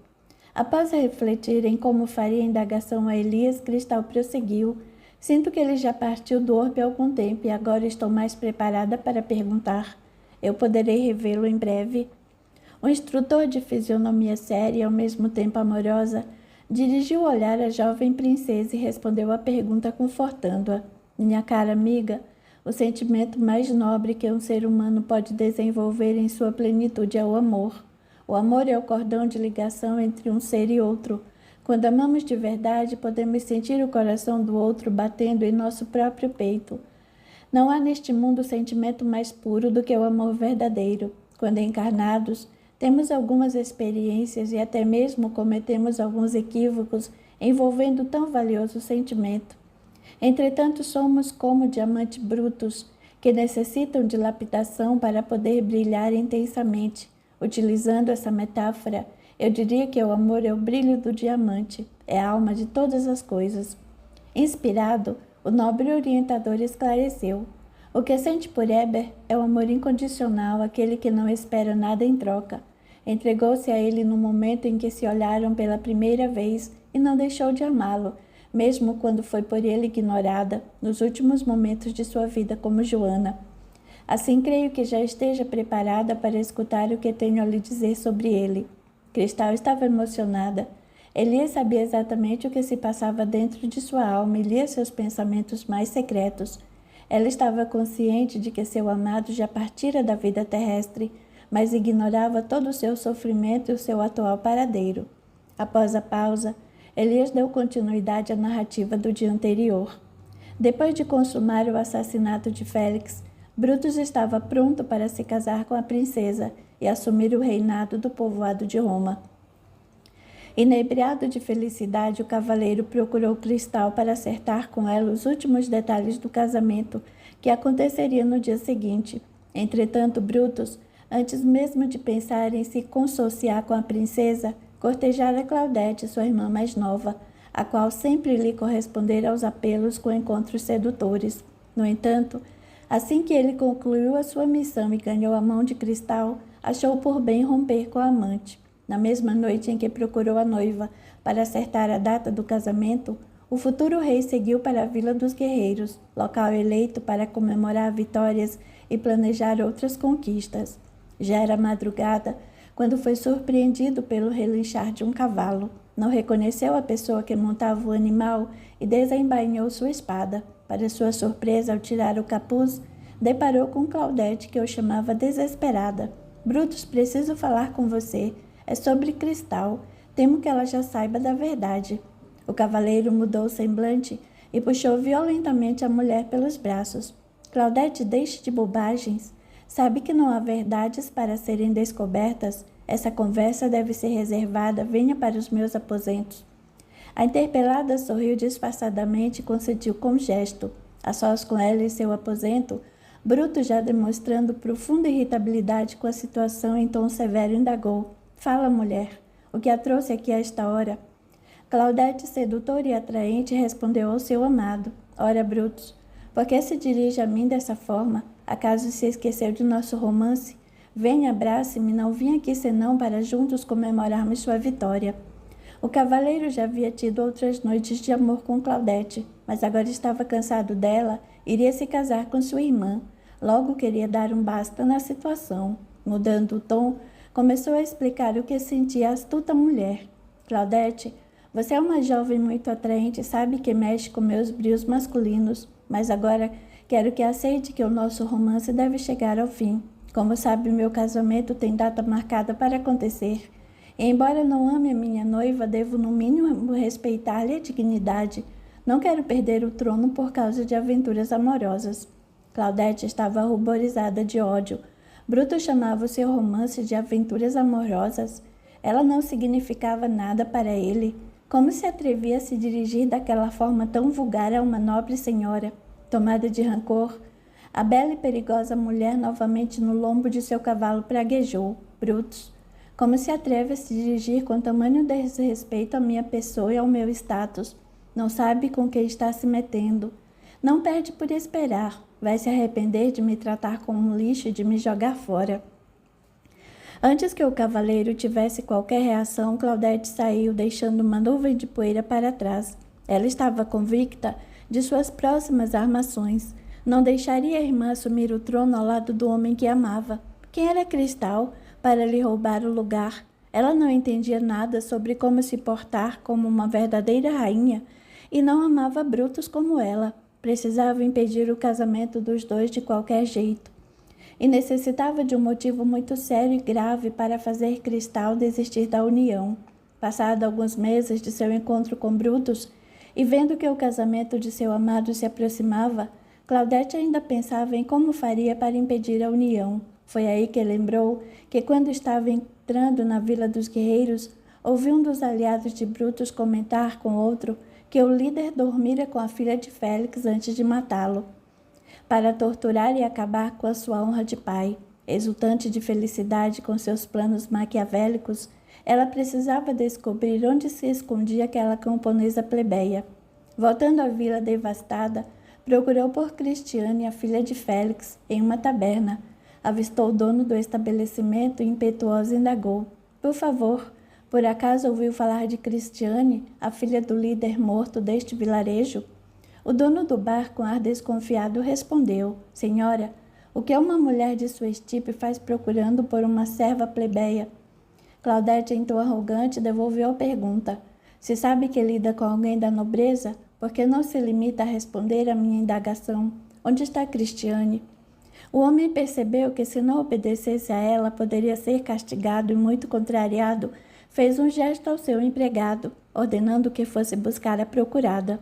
Após refletir em como faria a indagação a Elias, Cristal prosseguiu: Sinto que ele já partiu do orbe há algum tempo e agora estou mais preparada para perguntar. Eu poderei revê-lo em breve? O instrutor, de fisionomia séria e ao mesmo tempo amorosa, dirigiu o olhar à jovem princesa e respondeu à pergunta confortando-a. Minha cara amiga, o sentimento mais nobre que um ser humano pode desenvolver em sua plenitude é o amor. O amor é o cordão de ligação entre um ser e outro. Quando amamos de verdade, podemos sentir o coração do outro batendo em nosso próprio peito. Não há neste mundo sentimento mais puro do que o amor verdadeiro. Quando encarnados, temos algumas experiências e até mesmo cometemos alguns equívocos envolvendo tão valioso sentimento. Entretanto, somos como diamantes brutos, que necessitam de lapidação para poder brilhar intensamente. Utilizando essa metáfora, eu diria que o amor é o brilho do diamante, é a alma de todas as coisas. Inspirado, o nobre orientador esclareceu: o que sente por Heber é o amor incondicional, aquele que não espera nada em troca. Entregou-se a ele no momento em que se olharam pela primeira vez e não deixou de amá-lo, mesmo quando foi por ele ignorada, nos últimos momentos de sua vida como Joana. Assim creio que já esteja preparada para escutar o que tenho a lhe dizer sobre ele. Cristal estava emocionada. Elias sabia exatamente o que se passava dentro de sua alma e lia seus pensamentos mais secretos. Ela estava consciente de que seu amado já partira da vida terrestre, mas ignorava todo o seu sofrimento e o seu atual paradeiro. Após a pausa, Elias deu continuidade à narrativa do dia anterior. Depois de consumar o assassinato de Félix, Brutus estava pronto para se casar com a princesa e assumir o reinado do povoado de Roma. Inebriado de felicidade, o cavaleiro procurou Cristal para acertar com ela os últimos detalhes do casamento, que aconteceria no dia seguinte. Entretanto, Brutus, antes mesmo de pensar em se consociar com a princesa, cortejara Claudete, sua irmã mais nova, a qual sempre lhe correspondera aos apelos com encontros sedutores. No entanto, assim que ele concluiu a sua missão e ganhou a mão de Cristal, achou por bem romper com a amante. Na mesma noite em que procurou a noiva para acertar a data do casamento, o futuro rei seguiu para a Vila dos Guerreiros, local eleito para comemorar vitórias e planejar outras conquistas. Já era madrugada quando foi surpreendido pelo relinchar de um cavalo. Não reconheceu a pessoa que montava o animal e desembainhou sua espada. Para sua surpresa, ao tirar o capuz, deparou com Claudete, que o chamava desesperada. Brutus, preciso falar com você. É sobre Cristal. Temo que ela já saiba da verdade. O cavaleiro mudou o semblante e puxou violentamente a mulher pelos braços. Claudete, deixe de bobagens. Sabe que não há verdades para serem descobertas? Essa conversa deve ser reservada. Venha para os meus aposentos. A interpelada sorriu disfarçadamente e concediu com gesto. A sós com ela em seu aposento, Bruto, já demonstrando profunda irritabilidade com a situação, em tom severo indagou. Fala, mulher. O que a trouxe aqui a esta hora? Claudete, sedutora e atraente, respondeu ao seu amado. Ora, Brutus, por que se dirige a mim dessa forma? Acaso se esqueceu de nosso romance? Venha, abrace-me, não vim aqui senão para juntos comemorarmos sua vitória. O cavaleiro já havia tido outras noites de amor com Claudete, mas agora estava cansado dela, iria se casar com sua irmã. Logo queria dar um basta na situação. Mudando o tom, começou a explicar o que sentia a astuta mulher. Claudete, você é uma jovem muito atraente e sabe que mexe com meus brios masculinos, mas agora quero que aceite que o nosso romance deve chegar ao fim. Como sabe, meu casamento tem data marcada para acontecer. E, embora não ame a minha noiva, devo no mínimo respeitar-lhe a dignidade. Não quero perder o trono por causa de aventuras amorosas. Claudete estava ruborizada de ódio. Bruto chamava o seu romance de aventuras amorosas. Ela não significava nada para ele. Como se atrevia a se dirigir daquela forma tão vulgar a uma nobre senhora? Tomada de rancor, a bela e perigosa mulher novamente no lombo de seu cavalo praguejou. Brutus, como se atreve a se dirigir com tamanho desrespeito à minha pessoa e ao meu status? Não sabe com quem está se metendo. Não perde por esperar. Vai se arrepender de me tratar como um lixo e de me jogar fora. Antes que o cavaleiro tivesse qualquer reação, Claudete saiu, deixando uma nuvem de poeira para trás. Ela estava convicta de suas próximas armações. Não deixaria a irmã assumir o trono ao lado do homem que amava. Quem era Cristal para lhe roubar o lugar? Ela não entendia nada sobre como se portar como uma verdadeira rainha e não amava Brutus como ela. Precisava impedir o casamento dos dois de qualquer jeito. E necessitava de um motivo muito sério e grave para fazer Cristal desistir da união. Passado alguns meses de seu encontro com Brutus, e vendo que o casamento de seu amado se aproximava, Claudete ainda pensava em como faria para impedir a união. Foi aí que lembrou que, quando estava entrando na Vila dos Guerreiros, ouviu um dos aliados de Brutus comentar com outro que o líder dormira com a filha de Félix antes de matá-lo, para torturar e acabar com a sua honra de pai. Exultante de felicidade com seus planos maquiavélicos, ela precisava descobrir onde se escondia aquela camponesa plebeia. Voltando à vila devastada, procurou por Cristiane, a filha de Félix, em uma taberna. Avistou o dono do estabelecimento e impetuoso indagou. Por favor, por acaso ouviu falar de Cristiane, a filha do líder morto deste vilarejo? O dono do bar, com ar desconfiado, respondeu. Senhora, o que uma mulher de sua estirpe faz procurando por uma serva plebeia? Claudete, em tom arrogante, devolveu a pergunta. Se sabe que lida com alguém da nobreza, por que não se limita a responder à minha indagação? Onde está Cristiane? O homem percebeu que, se não obedecesse a ela, poderia ser castigado e, muito contrariado, fez um gesto ao seu empregado, ordenando que fosse buscar a procurada.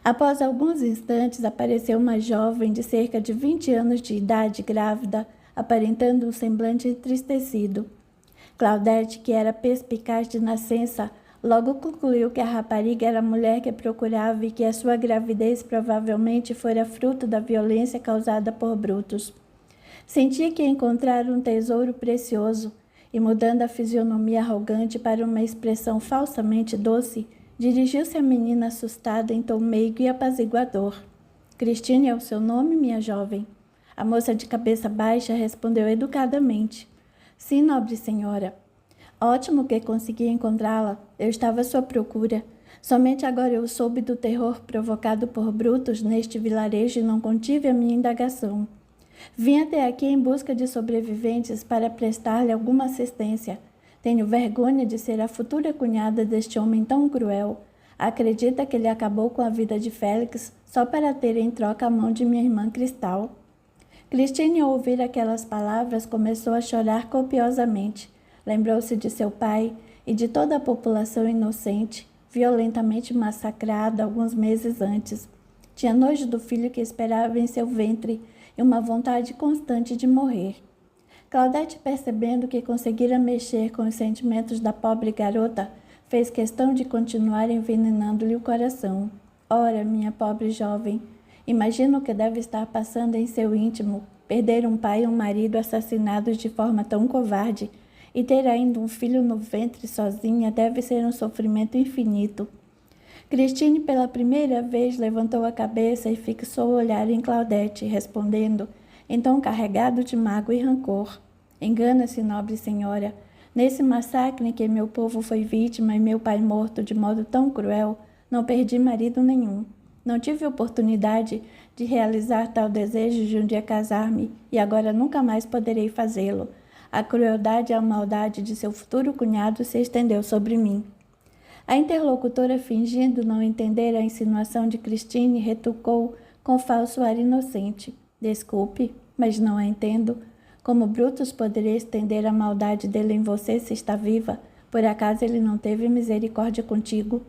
Após alguns instantes, apareceu uma jovem de cerca de 20 anos de idade, grávida, aparentando um semblante entristecido. Claudete, que era perspicaz de nascença, logo concluiu que a rapariga era a mulher que procurava e que a sua gravidez provavelmente fora fruto da violência causada por Brutus. Sentia que encontrara um tesouro precioso e, mudando a fisionomia arrogante para uma expressão falsamente doce, dirigiu-se à menina assustada em tom meigo e apaziguador. Cristine é o seu nome, minha jovem? A moça de cabeça baixa respondeu educadamente. Sim, nobre senhora. Ótimo que consegui encontrá-la. Eu estava à sua procura. Somente agora eu soube do terror provocado por Brutus neste vilarejo e não contive a minha indagação. Vim até aqui em busca de sobreviventes para prestar-lhe alguma assistência. Tenho vergonha de ser a futura cunhada deste homem tão cruel. Acredita que ele acabou com a vida de Félix só para ter em troca a mão de minha irmã Cristal? Cristine, ao ouvir aquelas palavras, começou a chorar copiosamente. Lembrou-se de seu pai e de toda a população inocente, violentamente massacrada alguns meses antes. Tinha nojo do filho que esperava em seu ventre e uma vontade constante de morrer. Claudete, percebendo que conseguira mexer com os sentimentos da pobre garota, fez questão de continuar envenenando-lhe o coração. Ora, minha pobre jovem, imagino o que deve estar passando em seu íntimo, perder um pai e um marido assassinados de forma tão covarde, e ter ainda um filho no ventre sozinha deve ser um sofrimento infinito. Cristine, pela primeira vez, levantou a cabeça e fixou o olhar em Claudete, respondendo, em tom carregado de mágoa e rancor: Engana-se, nobre senhora. Nesse massacre em que meu povo foi vítima e meu pai morto de modo tão cruel, não perdi marido nenhum. Não tive oportunidade de realizar tal desejo de um dia casar-me, e agora nunca mais poderei fazê-lo. A crueldade e a maldade de seu futuro cunhado se estendeu sobre mim. A interlocutora, fingindo não entender a insinuação de Cristine, retrucou com falso ar inocente: Desculpe, mas não a entendo. Como Brutus poderia estender a maldade dele em você se está viva? Por acaso ele não teve misericórdia contigo?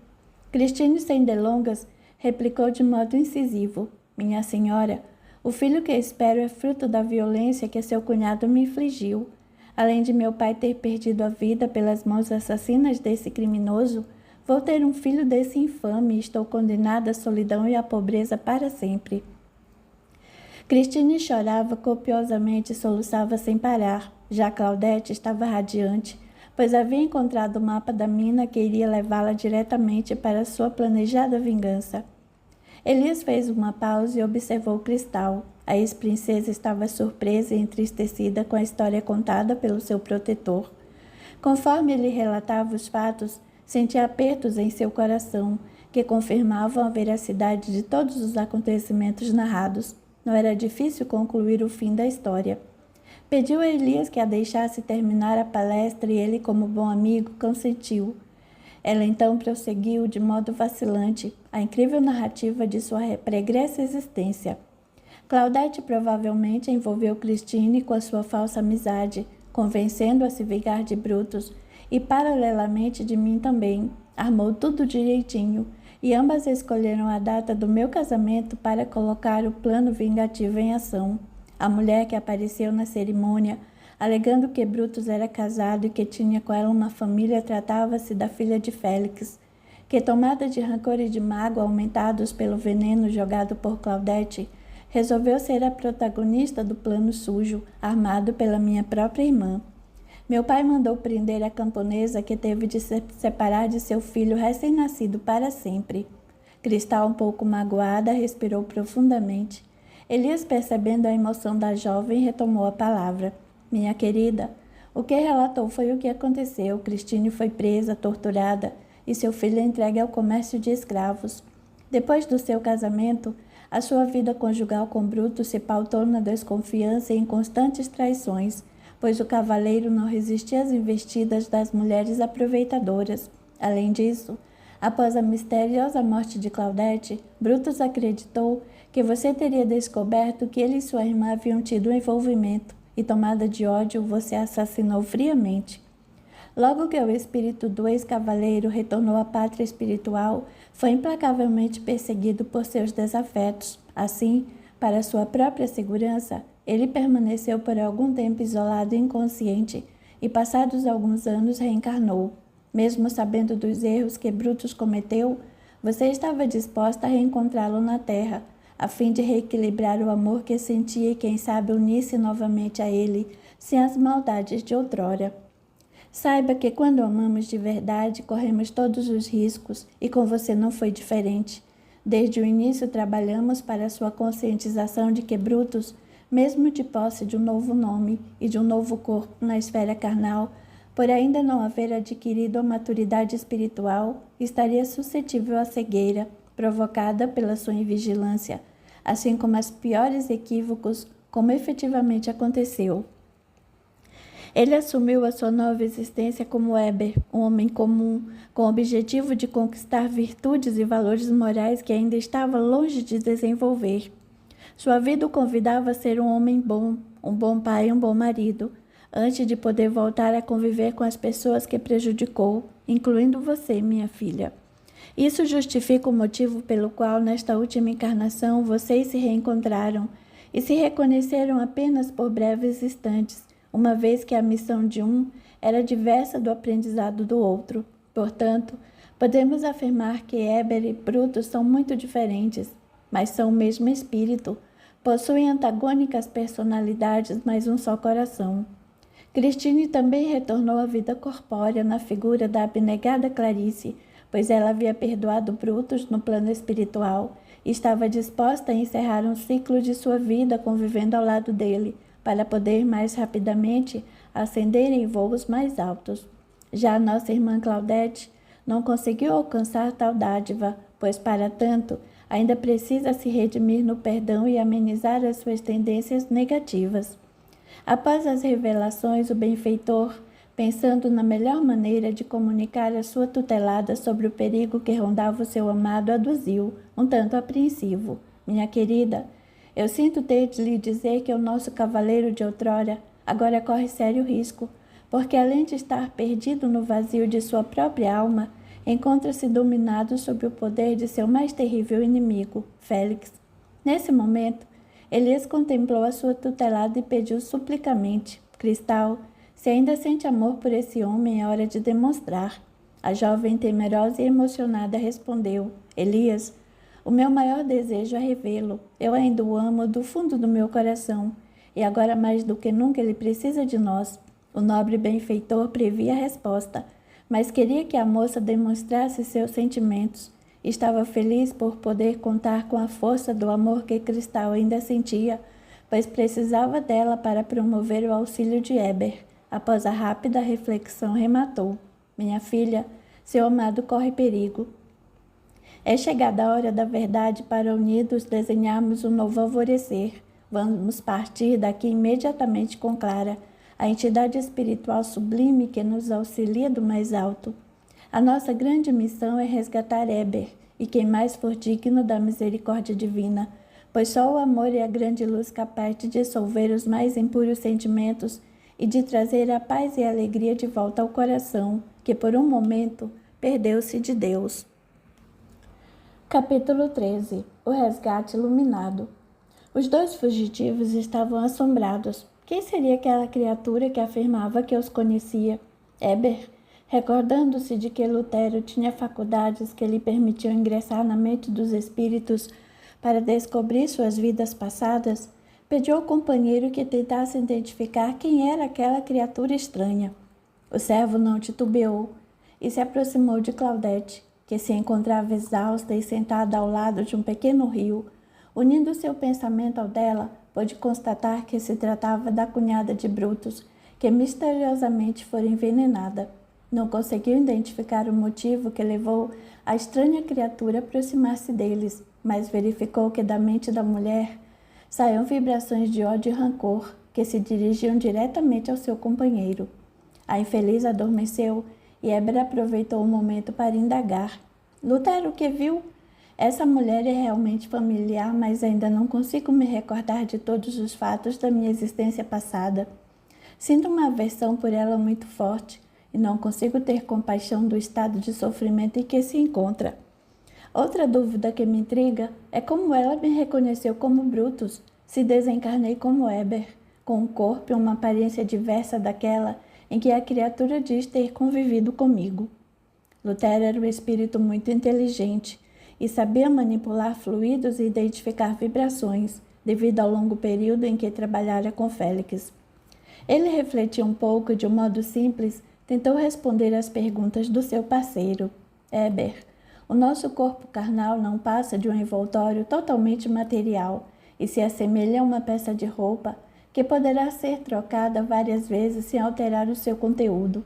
Cristine, sem delongas, replicou de modo incisivo: Minha senhora, o filho que espero é fruto da violência que seu cunhado me infligiu. Além de meu pai ter perdido a vida pelas mãos assassinas desse criminoso, vou ter um filho desse infame e estou condenada à solidão e à pobreza para sempre. Cristine chorava copiosamente e soluçava sem parar. Já Claudete estava radiante, pois havia encontrado o mapa da mina que iria levá-la diretamente para sua planejada vingança. Elias fez uma pausa e observou Cristal. A ex-princesa estava surpresa e entristecida com a história contada pelo seu protetor. Conforme ele relatava os fatos, sentia apertos em seu coração, que confirmavam a veracidade de todos os acontecimentos narrados. Não era difícil concluir o fim da história. Pediu a Elias que a deixasse terminar a palestra e ele, como bom amigo, consentiu. Ela então prosseguiu de modo vacilante a incrível narrativa de sua pregressa existência. Claudete provavelmente envolveu Cristine com a sua falsa amizade, convencendo-a a se vingar de Brutus, e paralelamente de mim também. Armou tudo direitinho, e ambas escolheram a data do meu casamento para colocar o plano vingativo em ação. A mulher que apareceu na cerimônia, alegando que Brutus era casado e que tinha com ela uma família, tratava-se da filha de Félix, que, tomada de rancor e de mágoa aumentados pelo veneno jogado por Claudete, resolveu ser a protagonista do plano sujo, armado pela minha própria irmã. Meu pai mandou prender a camponesa, que teve de se separar de seu filho recém-nascido para sempre. Cristal, um pouco magoada, respirou profundamente. Elias, percebendo a emoção da jovem, retomou a palavra. Minha querida, o que relatou foi o que aconteceu. Cristine foi presa, torturada, e seu filho entregue ao comércio de escravos. Depois do seu casamento, a sua vida conjugal com Brutus se pautou na desconfiança e em constantes traições, pois o cavaleiro não resistia às investidas das mulheres aproveitadoras. Além disso, após a misteriosa morte de Claudete, Brutus acreditou que você teria descoberto que ele e sua irmã haviam tido um envolvimento, e, tomada de ódio, você a assassinou friamente. Logo que o espírito do ex-cavaleiro retornou à pátria espiritual, foi implacavelmente perseguido por seus desafetos. Assim, para sua própria segurança, ele permaneceu por algum tempo isolado e inconsciente, e passados alguns anos reencarnou. Mesmo sabendo dos erros que Brutus cometeu, você estava disposta a reencontrá-lo na terra, a fim de reequilibrar o amor que sentia e, quem sabe, unir-se novamente a ele, sem as maldades de outrora. Saiba que quando amamos de verdade, corremos todos os riscos, e com você não foi diferente. Desde o início trabalhamos para sua conscientização de que Brutus, mesmo de posse de um novo nome e de um novo corpo na esfera carnal, por ainda não haver adquirido a maturidade espiritual, estaria suscetível à cegueira, provocada pela sua invigilância, assim como aos piores equívocos, como efetivamente aconteceu. Ele assumiu a sua nova existência como Eber, um homem comum, com o objetivo de conquistar virtudes e valores morais que ainda estava longe de desenvolver. Sua vida o convidava a ser um homem bom, um bom pai e um bom marido, antes de poder voltar a conviver com as pessoas que prejudicou, incluindo você, minha filha. Isso justifica o motivo pelo qual, nesta última encarnação, vocês se reencontraram e se reconheceram apenas por breves instantes, uma vez que a missão de um era diversa do aprendizado do outro. Portanto, podemos afirmar que Eber e Brutus são muito diferentes, mas são o mesmo espírito, possuem antagônicas personalidades, mas um só coração. Christine também retornou à vida corpórea na figura da abnegada Clarice, pois ela havia perdoado Brutus no plano espiritual e estava disposta a encerrar um ciclo de sua vida convivendo ao lado dele, para poder mais rapidamente ascender em voos mais altos. Já nossa irmã Claudete não conseguiu alcançar tal dádiva, pois para tanto ainda precisa se redimir no perdão e amenizar as suas tendências negativas. Após as revelações, o benfeitor, pensando na melhor maneira de comunicar a sua tutelada sobre o perigo que rondava o seu amado, aduziu, um tanto apreensivo: minha querida, eu sinto ter de lhe dizer que o nosso cavaleiro de outrora agora corre sério risco, porque além de estar perdido no vazio de sua própria alma, encontra-se dominado sob o poder de seu mais terrível inimigo, Félix. Nesse momento, Elias contemplou a sua tutelada e pediu suplicamente: Cristal, se ainda sente amor por esse homem, é hora de demonstrar. A jovem, temerosa e emocionada, respondeu: Elias, o meu maior desejo é revê-lo. Eu ainda o amo do fundo do meu coração, e agora mais do que nunca ele precisa de nós. O nobre benfeitor previa a resposta, mas queria que a moça demonstrasse seus sentimentos. Estava feliz por poder contar com a força do amor que Cristal ainda sentia, pois precisava dela para promover o auxílio de Eber. Após a rápida reflexão, rematou: minha filha, seu amado corre perigo. É chegada a hora da verdade para unidos desenharmos um novo alvorecer. Vamos partir daqui imediatamente com Clara, a entidade espiritual sublime que nos auxilia do mais alto. A nossa grande missão é resgatar Eber, e quem mais for digno da misericórdia divina, pois só o amor é a grande luz capaz de dissolver os mais impuros sentimentos e de trazer a paz e a alegria de volta ao coração, que por um momento perdeu-se de Deus. Capítulo 13. O resgate iluminado. Os dois fugitivos estavam assombrados. Quem seria aquela criatura que afirmava que os conhecia? Eber, recordando-se de que Lutero tinha faculdades que lhe permitiam ingressar na mente dos espíritos para descobrir suas vidas passadas, pediu ao companheiro que tentasse identificar quem era aquela criatura estranha. O servo não titubeou e se aproximou de Claudete, que se encontrava exausta e sentada ao lado de um pequeno rio. Unindo seu pensamento ao dela, pôde constatar que se tratava da cunhada de Brutus, que misteriosamente fora envenenada. Não conseguiu identificar o motivo que levou a estranha criatura a aproximar-se deles, mas verificou que da mente da mulher saíam vibrações de ódio e rancor, que se dirigiam diretamente ao seu companheiro. A infeliz adormeceu e Eber aproveitou o momento para indagar: Lutero, o que viu? Essa mulher é realmente familiar, mas ainda não consigo me recordar de todos os fatos da minha existência passada. Sinto uma aversão por ela muito forte e não consigo ter compaixão do estado de sofrimento em que se encontra. Outra dúvida que me intriga é como ela me reconheceu como Brutus, se desencarnei como Eber, com um corpo e uma aparência diversa daquela em que a criatura diz ter convivido comigo. Lutero era um espírito muito inteligente e sabia manipular fluidos e identificar vibrações, devido ao longo período em que trabalhara com Félix. Ele refletiu um pouco e, de um modo simples, tentou responder às perguntas do seu parceiro. Eber, o nosso corpo carnal não passa de um envoltório totalmente material e se assemelha a uma peça de roupa que poderá ser trocada várias vezes sem alterar o seu conteúdo.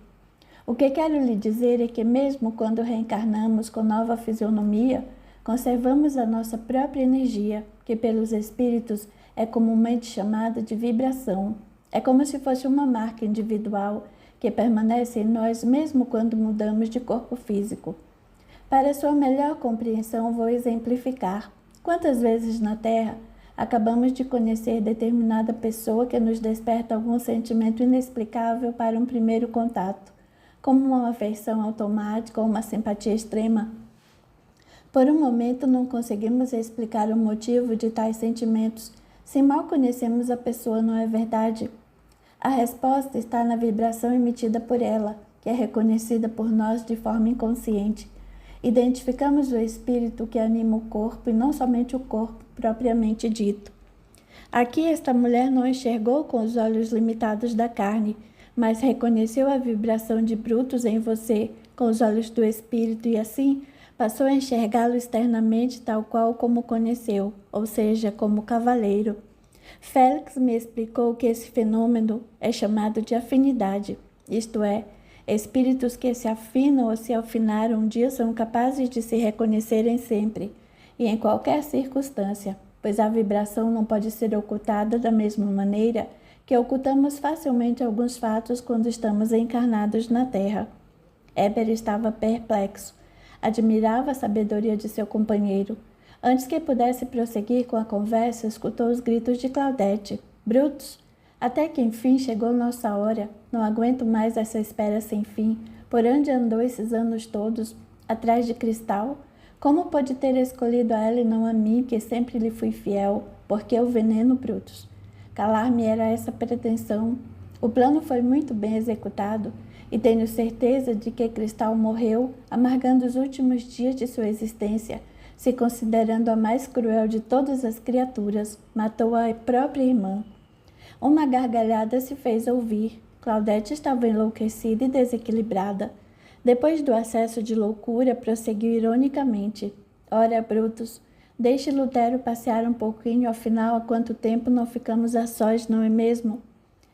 O que quero lhe dizer é que mesmo quando reencarnamos com nova fisionomia, conservamos a nossa própria energia, que pelos espíritos é comumente chamada de vibração. É como se fosse uma marca individual que permanece em nós mesmo quando mudamos de corpo físico. Para sua melhor compreensão, vou exemplificar. Quantas vezes na Terra acabamos de conhecer determinada pessoa que nos desperta algum sentimento inexplicável para um primeiro contato, como uma aversão automática ou uma simpatia extrema? Por um momento não conseguimos explicar o motivo de tais sentimentos. Se mal conhecemos a pessoa, não é verdade? A resposta está na vibração emitida por ela, que é reconhecida por nós de forma inconsciente. Identificamos o espírito que anima o corpo e não somente o corpo propriamente dito. Aqui esta mulher não enxergou com os olhos limitados da carne, mas reconheceu a vibração de Brutus em você com os olhos do espírito e assim passou a enxergá-lo externamente tal qual como conheceu, ou seja, como cavaleiro. Félix me explicou que esse fenômeno é chamado de afinidade, isto é, espíritos que se afinam ou se afinaram um dia são capazes de se reconhecerem sempre e em qualquer circunstância, pois a vibração não pode ser ocultada da mesma maneira que ocultamos facilmente alguns fatos quando estamos encarnados na Terra. Heber estava perplexo. Admirava a sabedoria de seu companheiro. Antes que pudesse prosseguir com a conversa, escutou os gritos de Claudete. Brutus! Até que enfim chegou nossa hora. Não aguento mais essa espera sem fim. Por onde andou esses anos todos? Atrás de Cristal? Como pôde ter escolhido a ela e não a mim, que sempre lhe fui fiel? Porque o veneno, Brutus? Calar-me era essa pretensão. O plano foi muito bem executado. E tenho certeza de que Cristal morreu, amargando os últimos dias de sua existência, se considerando a mais cruel de todas as criaturas, matou a própria irmã. Uma gargalhada se fez ouvir. Claudete estava enlouquecida e desequilibrada. Depois do acesso de loucura, prosseguiu ironicamente. Ora, Brutus, deixe Lutero passear um pouquinho, afinal, há quanto tempo não ficamos a sós, não é mesmo?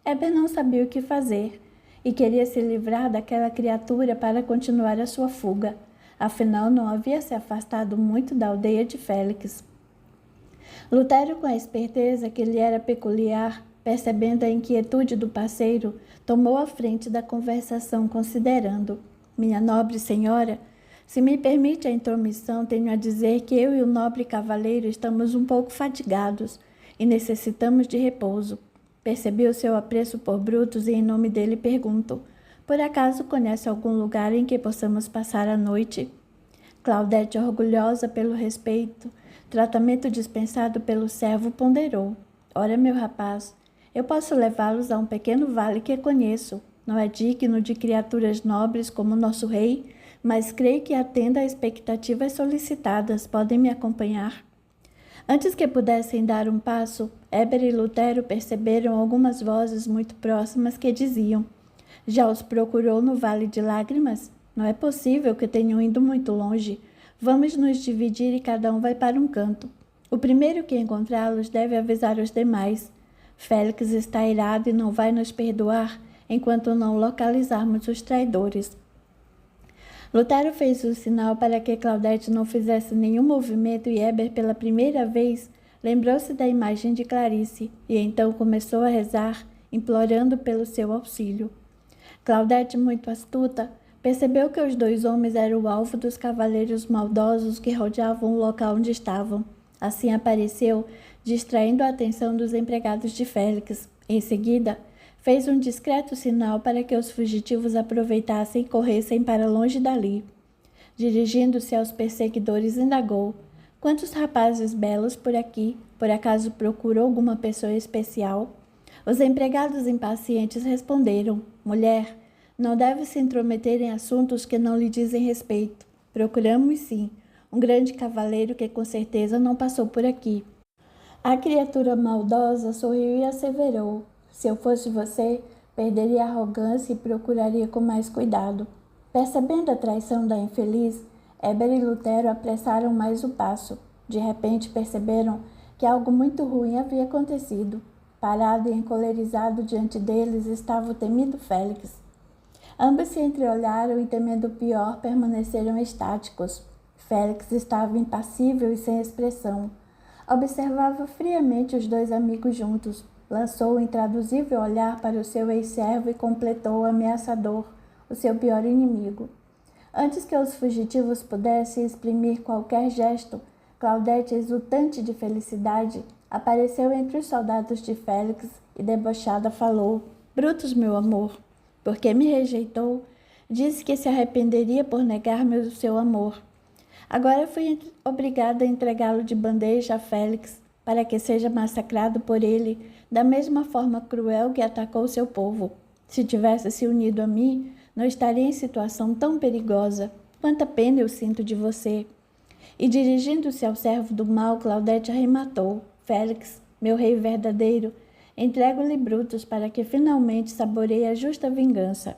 Heber não sabia o que fazer e queria se livrar daquela criatura para continuar a sua fuga. Afinal, não havia se afastado muito da aldeia de Félix. Lutero, com a esperteza que lhe era peculiar, percebendo a inquietude do parceiro, tomou a frente da conversação, considerando: minha nobre senhora, se me permite a intromissão, tenho a dizer que eu e o nobre cavaleiro estamos um pouco fatigados e necessitamos de repouso. Percebi o seu apreço por Brutus e em nome dele pergunto: por acaso conhece algum lugar em que possamos passar a noite? Claudete, orgulhosa pelo respeito, tratamento dispensado pelo servo, ponderou. Ora, meu rapaz, eu posso levá-los a um pequeno vale que conheço. Não é digno de criaturas nobres como nosso rei, mas creio que atenda a expectativas solicitadas. Podem me acompanhar? Antes que pudessem dar um passo, Heber e Lutero perceberam algumas vozes muito próximas que diziam: já os procurou no Vale de Lágrimas? Não é possível que tenham ido muito longe. Vamos nos dividir e cada um vai para um canto. O primeiro que encontrá-los deve avisar os demais. Félix está irado e não vai nos perdoar enquanto não localizarmos os traidores. Lutero fez o sinal para que Claudete não fizesse nenhum movimento e Heber, pela primeira vez, lembrou-se da imagem de Clarice e então começou a rezar, implorando pelo seu auxílio. Claudete, muito astuta, percebeu que os dois homens eram o alvo dos cavaleiros maldosos que rodeavam o local onde estavam. Assim apareceu, distraindo a atenção dos empregados de Félix. Em seguida, fez um discreto sinal para que os fugitivos aproveitassem e corressem para longe dali. Dirigindo-se aos perseguidores, indagou: quantos rapazes belos por aqui? Por acaso procurou alguma pessoa especial? Os empregados impacientes responderam: mulher, não deve se intrometer em assuntos que não lhe dizem respeito. Procuramos sim, um grande cavaleiro que com certeza não passou por aqui. A criatura maldosa sorriu e asseverou: se eu fosse você, perderia a arrogância e procuraria com mais cuidado. Percebendo a traição da infeliz, Heber e Lutero apressaram mais o passo. De repente perceberam que algo muito ruim havia acontecido. Parado e encolerizado diante deles estava o temido Félix. Ambos se entreolharam e, temendo o pior, permaneceram estáticos. Félix estava impassível e sem expressão. Observava friamente os dois amigos juntos. Lançou um intraduzível olhar para o seu ex-servo e completou ameaçador, o seu pior inimigo. Antes que os fugitivos pudessem exprimir qualquer gesto, Claudete, exultante de felicidade, apareceu entre os soldados de Félix e, debochada, falou: Brutus, meu amor, por que me rejeitou? Disse que se arrependeria por negar-me o seu amor. Agora fui obrigada a entregá-lo de bandeja a Félix, para que seja massacrado por ele, da mesma forma cruel que atacou seu povo. Se tivesse se unido a mim, não estaria em situação tão perigosa. Quanta pena eu sinto de você. E dirigindo-se ao servo do mal, Claudete arrematou: Félix, meu rei verdadeiro, entrego-lhe Brutus para que finalmente saboreie a justa vingança.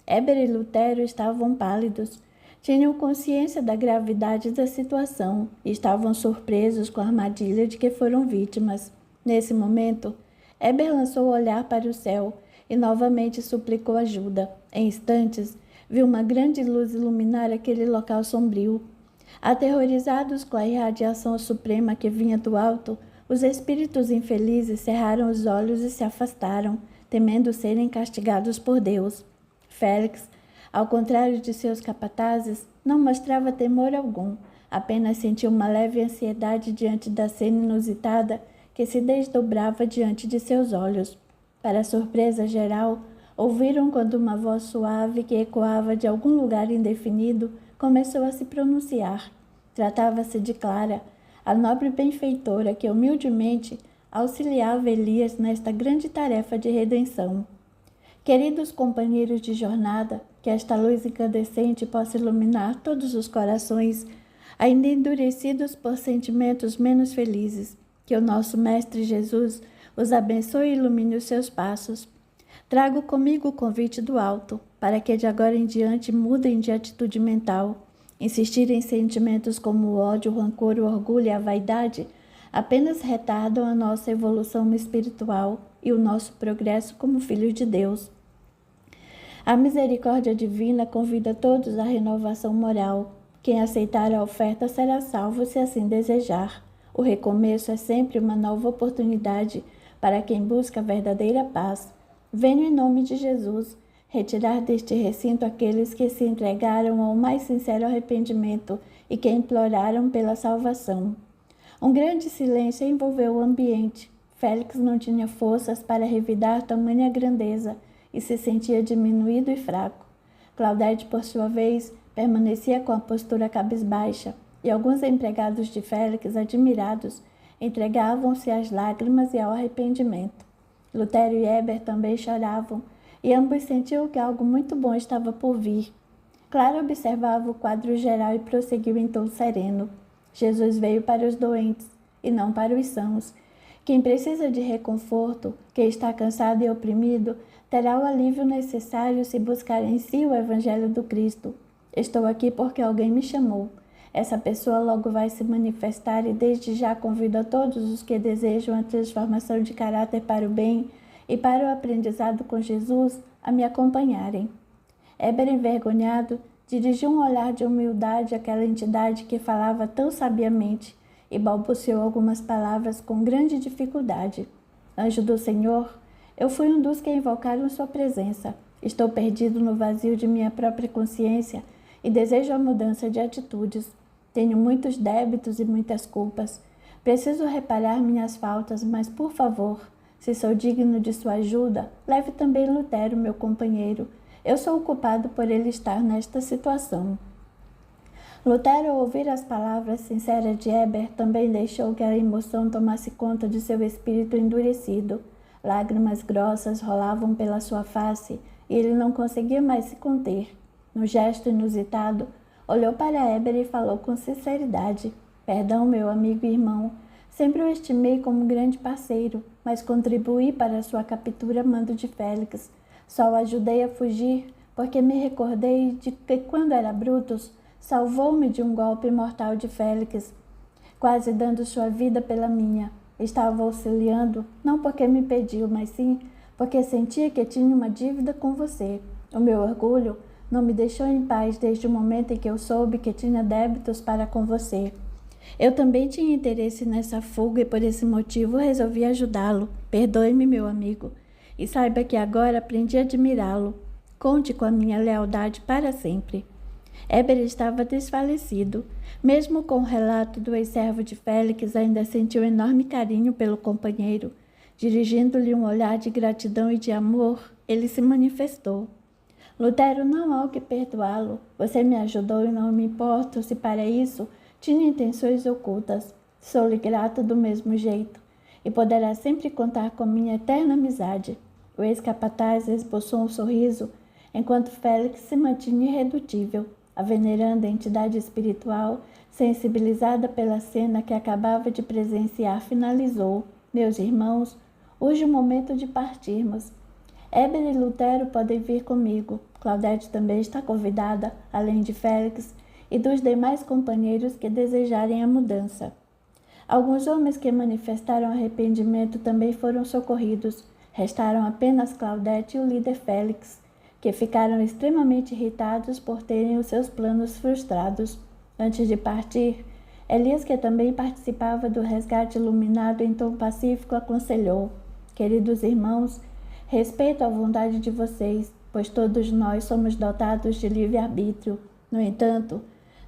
Éber e Lutério estavam pálidos. Tinham consciência da gravidade da situação e estavam surpresos com a armadilha de que foram vítimas. Nesse momento, Éber lançou o olhar para o céu e novamente suplicou ajuda. Em instantes, viu uma grande luz iluminar aquele local sombrio. Aterrorizados com a irradiação suprema que vinha do alto, os espíritos infelizes cerraram os olhos e se afastaram, temendo serem castigados por Deus. Félix, ao contrário de seus capatazes, não mostrava temor algum, apenas sentia uma leve ansiedade diante da cena inusitada que se desdobrava diante de seus olhos. Para surpresa geral, ouviram quando uma voz suave que ecoava de algum lugar indefinido começou a se pronunciar. Tratava-se de Clara, a nobre benfeitora que humildemente auxiliava Elias nesta grande tarefa de redenção. Queridos companheiros de jornada, que esta luz incandescente possa iluminar todos os corações, ainda endurecidos por sentimentos menos felizes. Que o nosso Mestre Jesus os abençoe e ilumine os seus passos. Trago comigo o convite do alto, para que de agora em diante mudem de atitude mental. Insistir em sentimentos como o ódio, o rancor, o orgulho e a vaidade apenas retardam a nossa evolução espiritual e o nosso progresso como filhos de Deus. A misericórdia divina convida todos à renovação moral. Quem aceitar a oferta será salvo se assim desejar. O recomeço é sempre uma nova oportunidade para quem busca a verdadeira paz. Venho em nome de Jesus retirar deste recinto aqueles que se entregaram ao mais sincero arrependimento e que imploraram pela salvação. Um grande silêncio envolveu o ambiente. Félix não tinha forças para revidar tamanha grandeza e se sentia diminuído e fraco. Claudete, por sua vez, permanecia com a postura cabisbaixa, e alguns empregados de Félix, admirados, entregavam-se às lágrimas e ao arrependimento. Lutério e Éber também choravam, e ambos sentiam que algo muito bom estava por vir. Clara observava o quadro geral e prosseguiu em tom sereno: Jesus veio para os doentes, e não para os sãos. Quem precisa de reconforto, quem está cansado e oprimido, terá o alívio necessário se buscar em si o Evangelho do Cristo. Estou aqui porque alguém me chamou. Essa pessoa logo vai se manifestar e desde já convido a todos os que desejam a transformação de caráter para o bem e para o aprendizado com Jesus a me acompanharem. Éber, envergonhado, dirigiu um olhar de humildade àquela entidade que falava tão sabiamente e balbuciou algumas palavras com grande dificuldade. Anjo do Senhor, eu fui um dos que invocaram sua presença. Estou perdido no vazio de minha própria consciência e desejo a mudança de atitudes. Tenho muitos débitos e muitas culpas. Preciso reparar minhas faltas, mas, por favor, se sou digno de sua ajuda, leve também Lutério, meu companheiro. Eu sou o culpado por ele estar nesta situação. Lutério, ao ouvir as palavras sinceras de Éber, também deixou que a emoção tomasse conta de seu espírito endurecido. Lágrimas grossas rolavam pela sua face e ele não conseguia mais se conter. No gesto inusitado, olhou para Éber e falou com sinceridade: Perdão, meu amigo e irmão. Sempre o estimei como um grande parceiro, mas contribuí para a sua captura a mando de Félix. Só o ajudei a fugir porque me recordei de que, quando era Brutus, salvou-me de um golpe mortal de Félix, quase dando sua vida pela minha. Estava auxiliando, não porque me pediu, mas sim porque sentia que tinha uma dívida com você. O meu orgulho não me deixou em paz desde o momento em que eu soube que tinha débitos para com você. Eu também tinha interesse nessa fuga e por esse motivo resolvi ajudá-lo. Perdoe-me, meu amigo, e saiba que agora aprendi a admirá-lo. Conte com a minha lealdade para sempre. Éber estava desfalecido. Mesmo com o relato do ex-servo de Félix, ainda sentiu enorme carinho pelo companheiro. Dirigindo-lhe um olhar de gratidão e de amor, ele se manifestou. Lutero, não há o que perdoá-lo. Você me ajudou e não me importo se para isso tinha intenções ocultas. Sou-lhe grato do mesmo jeito e poderá sempre contar com minha eterna amizade. O ex-capataz esboçou um sorriso enquanto Félix se mantinha irredutível. A veneranda entidade espiritual, sensibilizada pela cena que acabava de presenciar, finalizou. Meus irmãos, urge o momento de partirmos. Éber e Lutero podem vir comigo. Claudete também está convidada, além de Félix e dos demais companheiros que desejarem a mudança. Alguns homens que manifestaram arrependimento também foram socorridos. Restaram apenas Claudete e o líder Félix, que ficaram extremamente irritados por terem os seus planos frustrados. Antes de partir, Elias, que também participava do resgate iluminado em tom pacífico, aconselhou: queridos irmãos, respeito a vontade de vocês, pois todos nós somos dotados de livre-arbítrio. No entanto,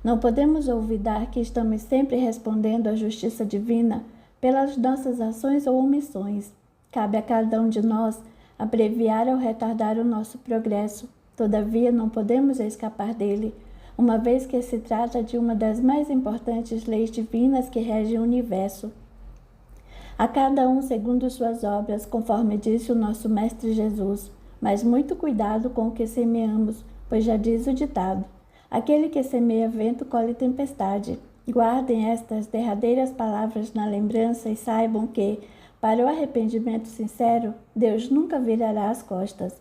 não podemos olvidar que estamos sempre respondendo à justiça divina pelas nossas ações ou omissões. Cabe a cada um de nós abreviar ou retardar o nosso progresso. Todavia, não podemos escapar dele, uma vez que se trata de uma das mais importantes leis divinas que regem o universo. A cada um segundo suas obras, conforme disse o nosso Mestre Jesus. Mas muito cuidado com o que semeamos, pois já diz o ditado: aquele que semeia vento colhe tempestade. Guardem estas derradeiras palavras na lembrança e saibam que, para o arrependimento sincero, Deus nunca virará as costas.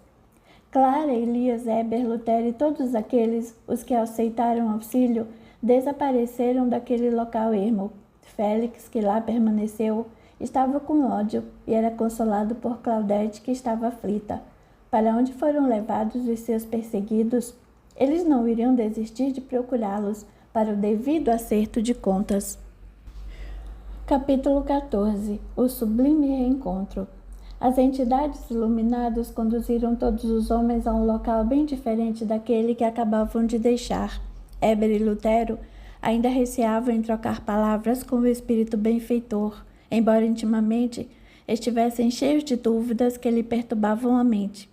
Clara, Elias, Éber, Lutero e todos aqueles os que aceitaram auxílio desapareceram daquele local ermo. Félix, que lá permaneceu, estava com ódio e era consolado por Claudete, que estava aflita. Para onde foram levados os seus perseguidos? Eles não iriam desistir de procurá-los para o devido acerto de contas. Capítulo 14. O sublime reencontro. As entidades iluminadas conduziram todos os homens a um local bem diferente daquele que acabavam de deixar. Éber e Lutero ainda receavam em trocar palavras com o espírito benfeitor, embora intimamente estivessem cheios de dúvidas que lhe perturbavam a mente.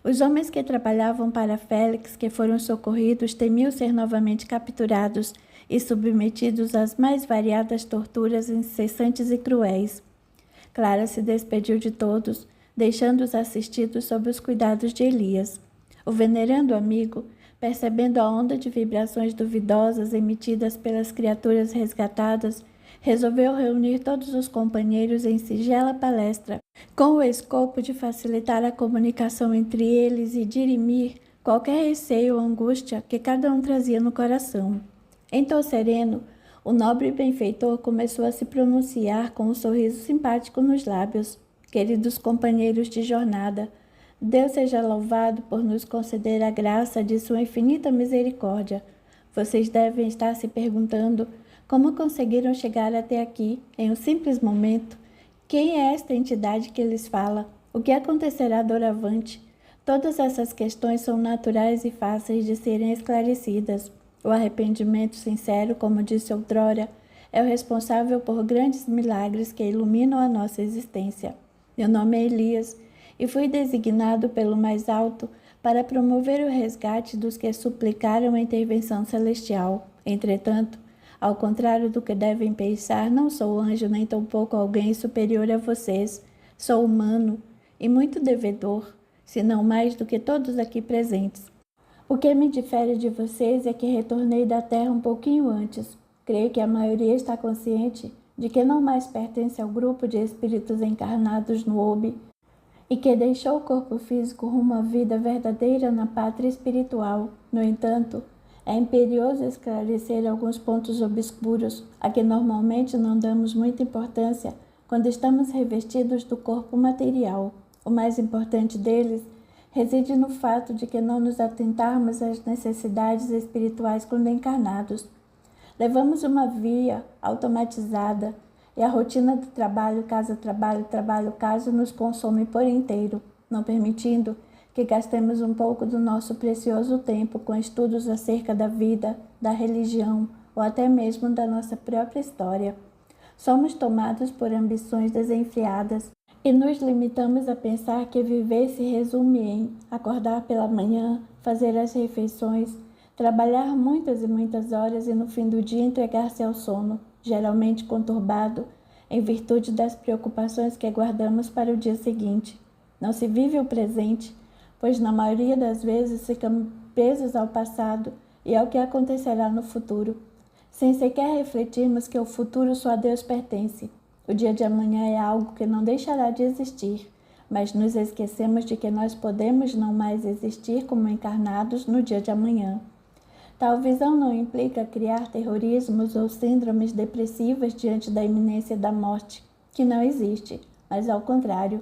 Os homens que trabalhavam para Félix, que foram socorridos, temiam ser novamente capturados e submetidos às mais variadas torturas incessantes e cruéis. Clara se despediu de todos, deixando-os assistidos sob os cuidados de Elias. O venerando amigo, percebendo a onda de vibrações duvidosas emitidas pelas criaturas resgatadas, resolveu reunir todos os companheiros em singela palestra, com o escopo de facilitar a comunicação entre eles e dirimir qualquer receio ou angústia que cada um trazia no coração. Em tom sereno, o nobre benfeitor começou a se pronunciar com um sorriso simpático nos lábios. Queridos companheiros de jornada, Deus seja louvado por nos conceder a graça de sua infinita misericórdia. Vocês devem estar se perguntando como conseguiram chegar até aqui em um simples momento. Quem é esta entidade que lhes fala? O que acontecerá doravante? Todas essas questões são naturais e fáceis de serem esclarecidas. O arrependimento sincero, como disse outrora, é o responsável por grandes milagres que iluminam a nossa existência. Meu nome é Elias e fui designado pelo Mais Alto para promover o resgate dos que suplicaram a intervenção celestial. Entretanto, ao contrário do que devem pensar, não sou anjo nem tampouco alguém superior a vocês. Sou humano e muito devedor, se não mais do que todos aqui presentes. O que me difere de vocês é que retornei da Terra um pouquinho antes. Creio que a maioria está consciente de que não mais pertence ao grupo de espíritos encarnados no Obi e que deixou o corpo físico rumo à vida verdadeira na pátria espiritual. No entanto, é imperioso esclarecer alguns pontos obscuros a que normalmente não damos muita importância quando estamos revestidos do corpo material. O mais importante deles reside no fato de que não nos atentarmos às necessidades espirituais quando encarnados. Levamos uma via automatizada e a rotina do trabalho, casa, nos consome por inteiro, não permitindo que gastemos um pouco do nosso precioso tempo com estudos acerca da vida, da religião ou até mesmo da nossa própria história. Somos tomados por ambições desenfreadas e nos limitamos a pensar que viver se resume em acordar pela manhã, fazer as refeições, trabalhar muitas e muitas horas e no fim do dia entregar-se ao sono, geralmente conturbado, em virtude das preocupações que guardamos para o dia seguinte. Não se vive o presente, pois na maioria das vezes ficamos presos ao passado e ao que acontecerá no futuro, sem sequer refletirmos que o futuro só a Deus pertence. O dia de amanhã é algo que não deixará de existir, mas nos esquecemos de que nós podemos não mais existir como encarnados no dia de amanhã. Tal visão não implica criar terrorismos ou síndromes depressivas diante da iminência da morte, que não existe, mas ao contrário,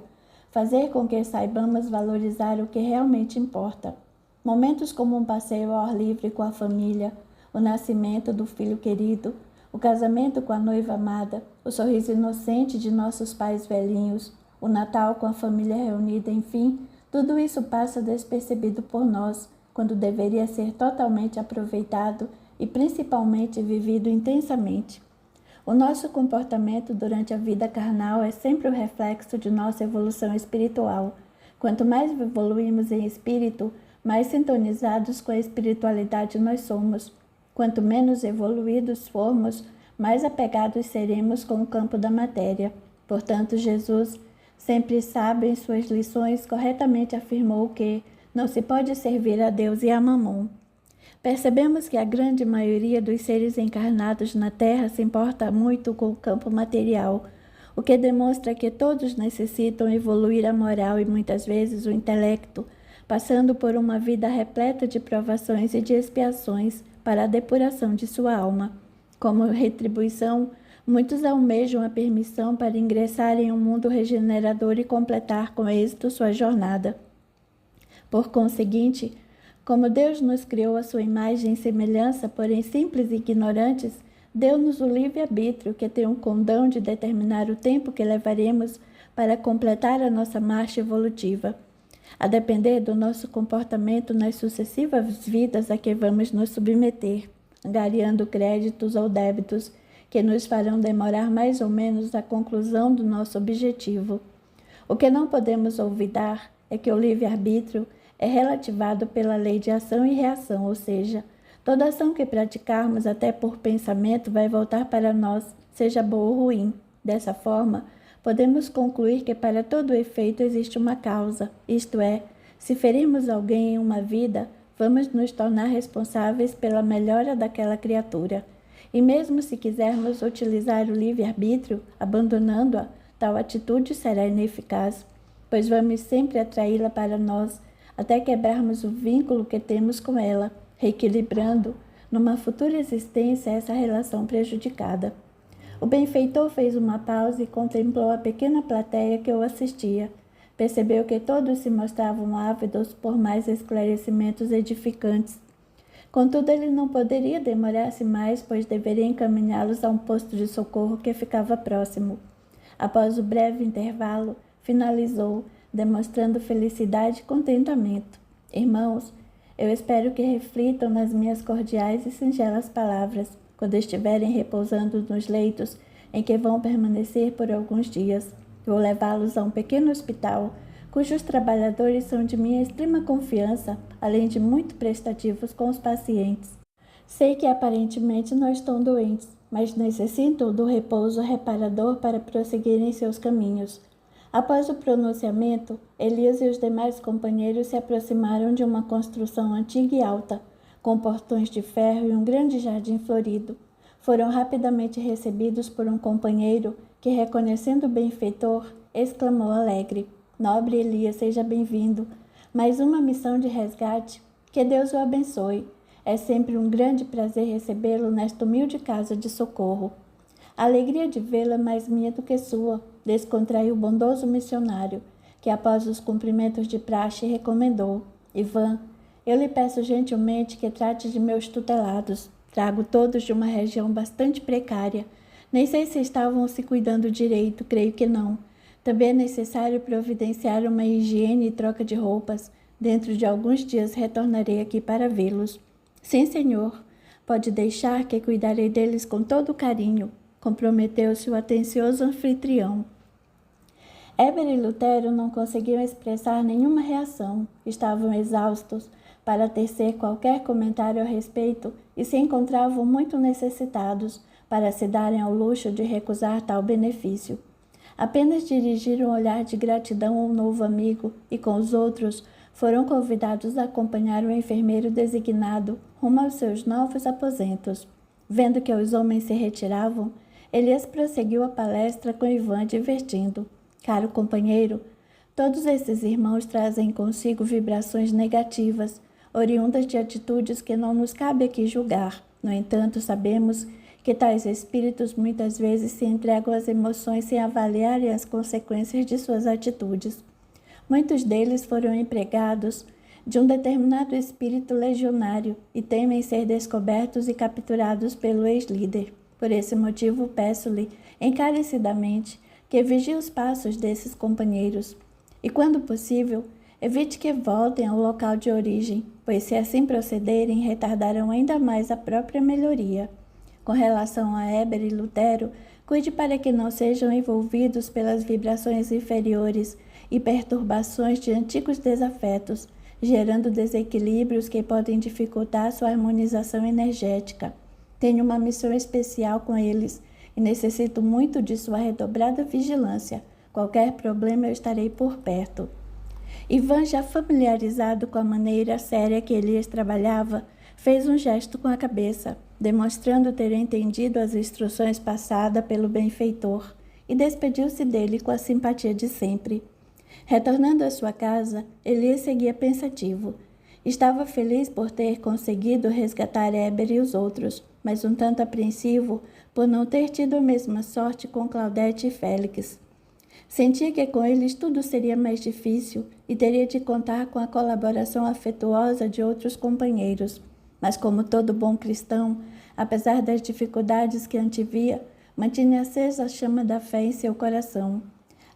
fazer com que saibamos valorizar o que realmente importa. Momentos como um passeio ao ar livre com a família, o nascimento do filho querido, o casamento com a noiva amada, o sorriso inocente de nossos pais velhinhos, o Natal com a família reunida, enfim, tudo isso passa despercebido por nós, quando deveria ser totalmente aproveitado e principalmente vivido intensamente. O nosso comportamento durante a vida carnal é sempre o reflexo de nossa evolução espiritual. Quanto mais evoluímos em espírito, mais sintonizados com a espiritualidade nós somos. Quanto menos evoluídos formos, mais apegados seremos com o campo da matéria. Portanto, Jesus, sempre sábio em suas lições, corretamente afirmou que não se pode servir a Deus e a Mamon. Percebemos que a grande maioria dos seres encarnados na Terra se importa muito com o campo material, o que demonstra que todos necessitam evoluir a moral e muitas vezes o intelecto, passando por uma vida repleta de provações e de expiações para a depuração de sua alma. Como retribuição, muitos almejam a permissão para ingressar em um mundo regenerador e completar com êxito sua jornada. Por conseguinte, como Deus nos criou à sua imagem e semelhança, porém simples e ignorantes, deu-nos o livre-arbítrio que tem o condão de determinar o tempo que levaremos para completar a nossa marcha evolutiva, a depender do nosso comportamento nas sucessivas vidas a que vamos nos submeter, angariando créditos ou débitos que nos farão demorar mais ou menos a conclusão do nosso objetivo. O que não podemos olvidar é que o livre-arbítrio é relativado pela lei de ação e reação, ou seja, toda ação que praticarmos até por pensamento vai voltar para nós, seja boa ou ruim. Dessa forma, podemos concluir que para todo efeito existe uma causa, isto é, se ferirmos alguém em uma vida, vamos nos tornar responsáveis pela melhora daquela criatura. E mesmo se quisermos utilizar o livre-arbítrio, abandonando-a, tal atitude será ineficaz, pois vamos sempre atraí-la para nós, até quebrarmos o vínculo que temos com ela, reequilibrando, numa futura existência, essa relação prejudicada. O benfeitor fez uma pausa e contemplou a pequena plateia que o assistia. Percebeu que todos se mostravam ávidos por mais esclarecimentos edificantes. Contudo, ele não poderia demorar-se mais, pois deveria encaminhá-los a um posto de socorro que ficava próximo. Após o breve intervalo, finalizou, demonstrando felicidade e contentamento. Irmãos, eu espero que reflitam nas minhas cordiais e singelas palavras, quando estiverem repousando nos leitos em que vão permanecer por alguns dias. Vou levá-los a um pequeno hospital, cujos trabalhadores são de minha extrema confiança, além de muito prestativos com os pacientes. Sei que aparentemente não estão doentes, mas necessitam do repouso reparador para prosseguir em seus caminhos. Após o pronunciamento, Elias e os demais companheiros se aproximaram de uma construção antiga e alta, com portões de ferro e um grande jardim florido. Foram rapidamente recebidos por um companheiro que, reconhecendo o benfeitor, exclamou alegre: "Nobre Elias, seja bem-vindo. Mais uma missão de resgate. Que Deus o abençoe. É sempre um grande prazer recebê-lo nesta humilde casa de socorro." A alegria de vê-la é mais minha do que sua, descontraiu o bondoso missionário, que após os cumprimentos de praxe recomendou: Ivan, eu lhe peço gentilmente que trate de meus tutelados. Trago todos de uma região bastante precária. Nem sei se estavam se cuidando direito, creio que não. Também é necessário providenciar uma higiene e troca de roupas. Dentro de alguns dias retornarei aqui para vê-los. Sim, senhor. Pode deixar que cuidarei deles com todo o carinho, comprometeu-se o atencioso anfitrião. Heber e Lutero não conseguiam expressar nenhuma reação. Estavam exaustos para tecer qualquer comentário a respeito e se encontravam muito necessitados para se darem ao luxo de recusar tal benefício. Apenas dirigiram um olhar de gratidão ao novo amigo e, com os outros, foram convidados a acompanhar o enfermeiro designado rumo aos seus novos aposentos. Vendo que os homens se retiravam, Elias prosseguiu a palestra com Ivan, divertindo. Caro companheiro, todos esses irmãos trazem consigo vibrações negativas, oriundas de atitudes que não nos cabe aqui julgar. No entanto, sabemos que tais espíritos muitas vezes se entregam às emoções sem avaliarem as consequências de suas atitudes. Muitos deles foram empregados de um determinado espírito legionário e temem ser descobertos e capturados pelo ex-líder. Por esse motivo, peço-lhe encarecidamente que vigie os passos desses companheiros e, quando possível, evite que voltem ao local de origem, pois se assim procederem, retardarão ainda mais a própria melhoria. Com relação a Heber e Lutero, cuide para que não sejam envolvidos pelas vibrações inferiores e perturbações de antigos desafetos, gerando desequilíbrios que podem dificultar sua harmonização energética. Tenho uma missão especial com eles e necessito muito de sua redobrada vigilância. Qualquer problema eu estarei por perto. Ivan, já familiarizado com a maneira séria que Elias trabalhava, fez um gesto com a cabeça, demonstrando ter entendido as instruções passadas pelo benfeitor, e despediu-se dele com a simpatia de sempre. Retornando à sua casa, Elias seguia pensativo. Estava feliz por ter conseguido resgatar Heber e os outros, mas um tanto apreensivo por não ter tido a mesma sorte com Claudete e Félix. Sentia que com eles tudo seria mais difícil e teria de contar com a colaboração afetuosa de outros companheiros. Mas como todo bom cristão, apesar das dificuldades que antevia, mantinha acesa a chama da fé em seu coração.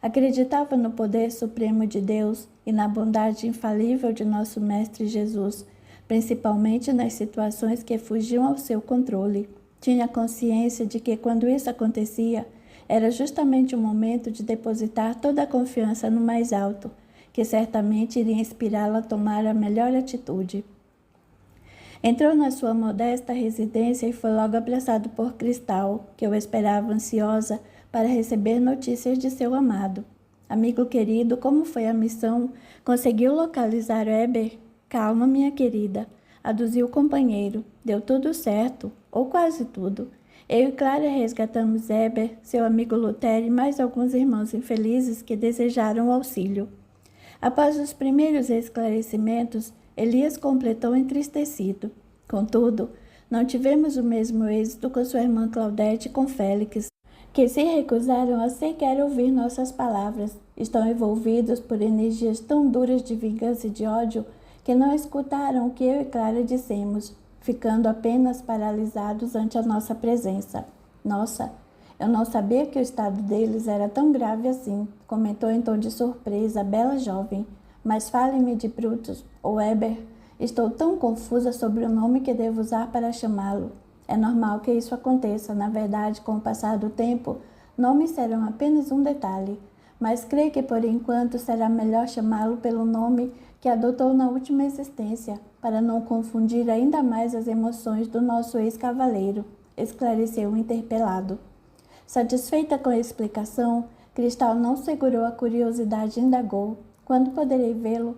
Acreditava no poder supremo de Deus e na bondade infalível de nosso Mestre Jesus, principalmente nas situações que fugiam ao seu controle. Tinha consciência de que, quando isso acontecia, era justamente o momento de depositar toda a confiança no mais alto, que certamente iria inspirá-la a tomar a melhor atitude. Entrou na sua modesta residência e foi logo abraçado por Cristal, que o esperava ansiosa para receber notícias de seu amado. Amigo querido, como foi a missão? Conseguiu localizar Heber? Calma, minha querida, aduziu o companheiro. Deu tudo certo, ou quase tudo. Eu e Clara resgatamos Heber, seu amigo Lutero e mais alguns irmãos infelizes que desejaram auxílio. Após os primeiros esclarecimentos, Elias completou entristecido. Contudo, não tivemos o mesmo êxito com sua irmã Claudete e com Félix, que se recusaram a sequer ouvir nossas palavras. Estão envolvidos por energias tão duras de vingança e de ódio que não escutaram o que eu e Clara dissemos, ficando apenas paralisados ante a nossa presença. Nossa, eu não sabia que o estado deles era tão grave assim, comentou em tom de surpresa a bela jovem. Mas fale-me de Brutus ou Heber. Estou tão confusa sobre o nome que devo usar para chamá-lo. É normal que isso aconteça. Na verdade, com o passar do tempo, nomes serão apenas um detalhe. Mas creio que, por enquanto, será melhor chamá-lo pelo nome que adotou na última existência, para não confundir ainda mais as emoções do nosso ex-cavaleiro, esclareceu o interpelado. Satisfeita com a explicação, Cristal não segurou a curiosidade e indagou: quando poderei vê-lo?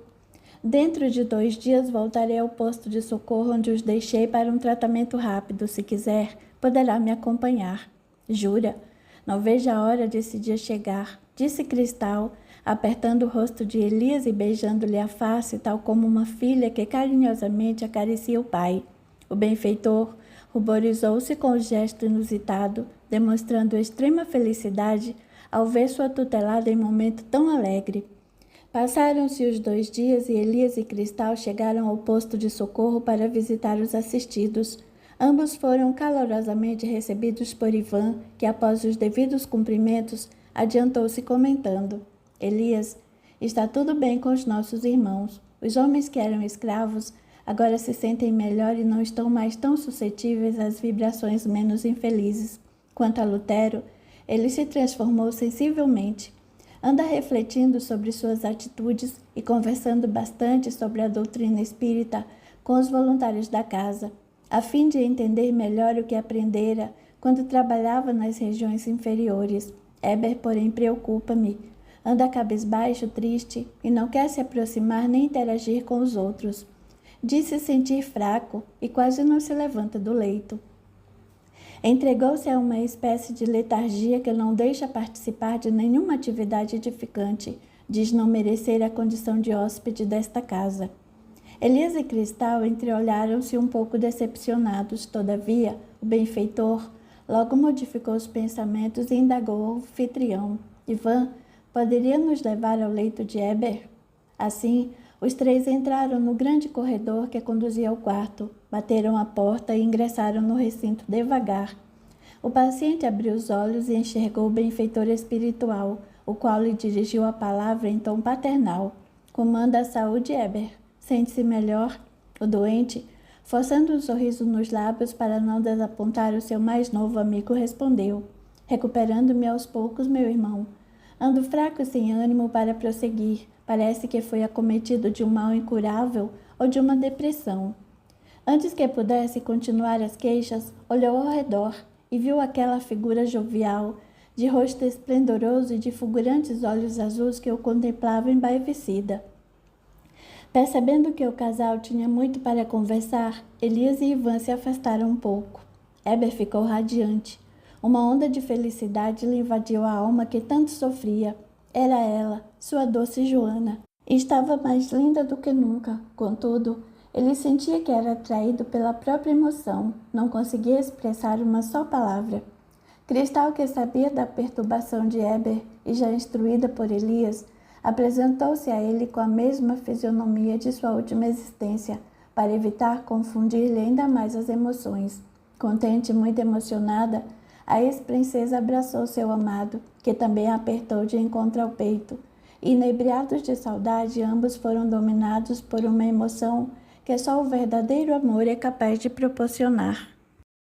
Dentro de 2 dias voltarei ao posto de socorro onde os deixei para um tratamento rápido. Se quiser, poderá me acompanhar. Jura? Não vejo a hora desse dia chegar, disse Cristal, apertando o rosto de Elias e beijando-lhe a face, tal como uma filha que carinhosamente acaricia o pai. O benfeitor ruborizou-se com o gesto inusitado, demonstrando extrema felicidade ao ver sua tutelada em momento tão alegre. Passaram-se os 2 dias e Elias e Cristal chegaram ao posto de socorro para visitar os assistidos. Ambos foram calorosamente recebidos por Ivan, que, após os devidos cumprimentos, adiantou-se comentando: Elias, está tudo bem com os nossos irmãos. Os homens que eram escravos agora se sentem melhor e não estão mais tão suscetíveis às vibrações menos infelizes. Quanto a Lutero, ele se transformou sensivelmente. Anda refletindo sobre suas atitudes e conversando bastante sobre a doutrina espírita com os voluntários da casa, a fim de entender melhor o que aprendera quando trabalhava nas regiões inferiores. Heber, porém, preocupa-me. Anda cabisbaixo, triste, e não quer se aproximar nem interagir com os outros. Diz-se sentir fraco e quase não se levanta do leito. Entregou-se a uma espécie de letargia que não deixa participar de nenhuma atividade edificante, diz não merecer a condição de hóspede desta casa. Elias e Cristal entreolharam-se um pouco decepcionados. Todavia, o benfeitor logo modificou os pensamentos e indagou ao anfitrião: Ivan, poderia nos levar ao leito de Heber? Assim, os 3 entraram no grande corredor que conduzia ao quarto, bateram a porta e ingressaram no recinto devagar. O paciente abriu os olhos e enxergou o benfeitor espiritual, o qual lhe dirigiu a palavra em tom paternal: Comanda a saúde, Heber. Sente-se melhor? O doente, forçando um sorriso nos lábios para não desapontar o seu mais novo amigo, respondeu: Recuperando-me aos poucos, meu irmão. Ando fraco e sem ânimo para prosseguir. Parece que fui acometido de um mal incurável ou de uma depressão. Antes que pudesse continuar as queixas, olhou ao redor e viu aquela figura jovial, de rosto esplendoroso e de fulgurantes olhos azuis que o contemplava embevecida. Percebendo que o casal tinha muito para conversar, Elias e Ivan se afastaram um pouco. Heber ficou radiante. Uma onda de felicidade lhe invadiu a alma que tanto sofria. Era ela, sua doce Joana. E estava mais linda do que nunca. Contudo, ele sentia que era atraído pela própria emoção. Não conseguia expressar uma só palavra. Cristal, que sabia da perturbação de Heber e já instruída por Elias, apresentou-se a ele com a mesma fisionomia de sua última existência, para evitar confundir-lhe ainda mais as emoções. Contente e muito emocionada, a ex-princesa abraçou seu amado, que também a apertou de encontro ao peito. Inebriados de saudade, ambos foram dominados por uma emoção que só o verdadeiro amor é capaz de proporcionar.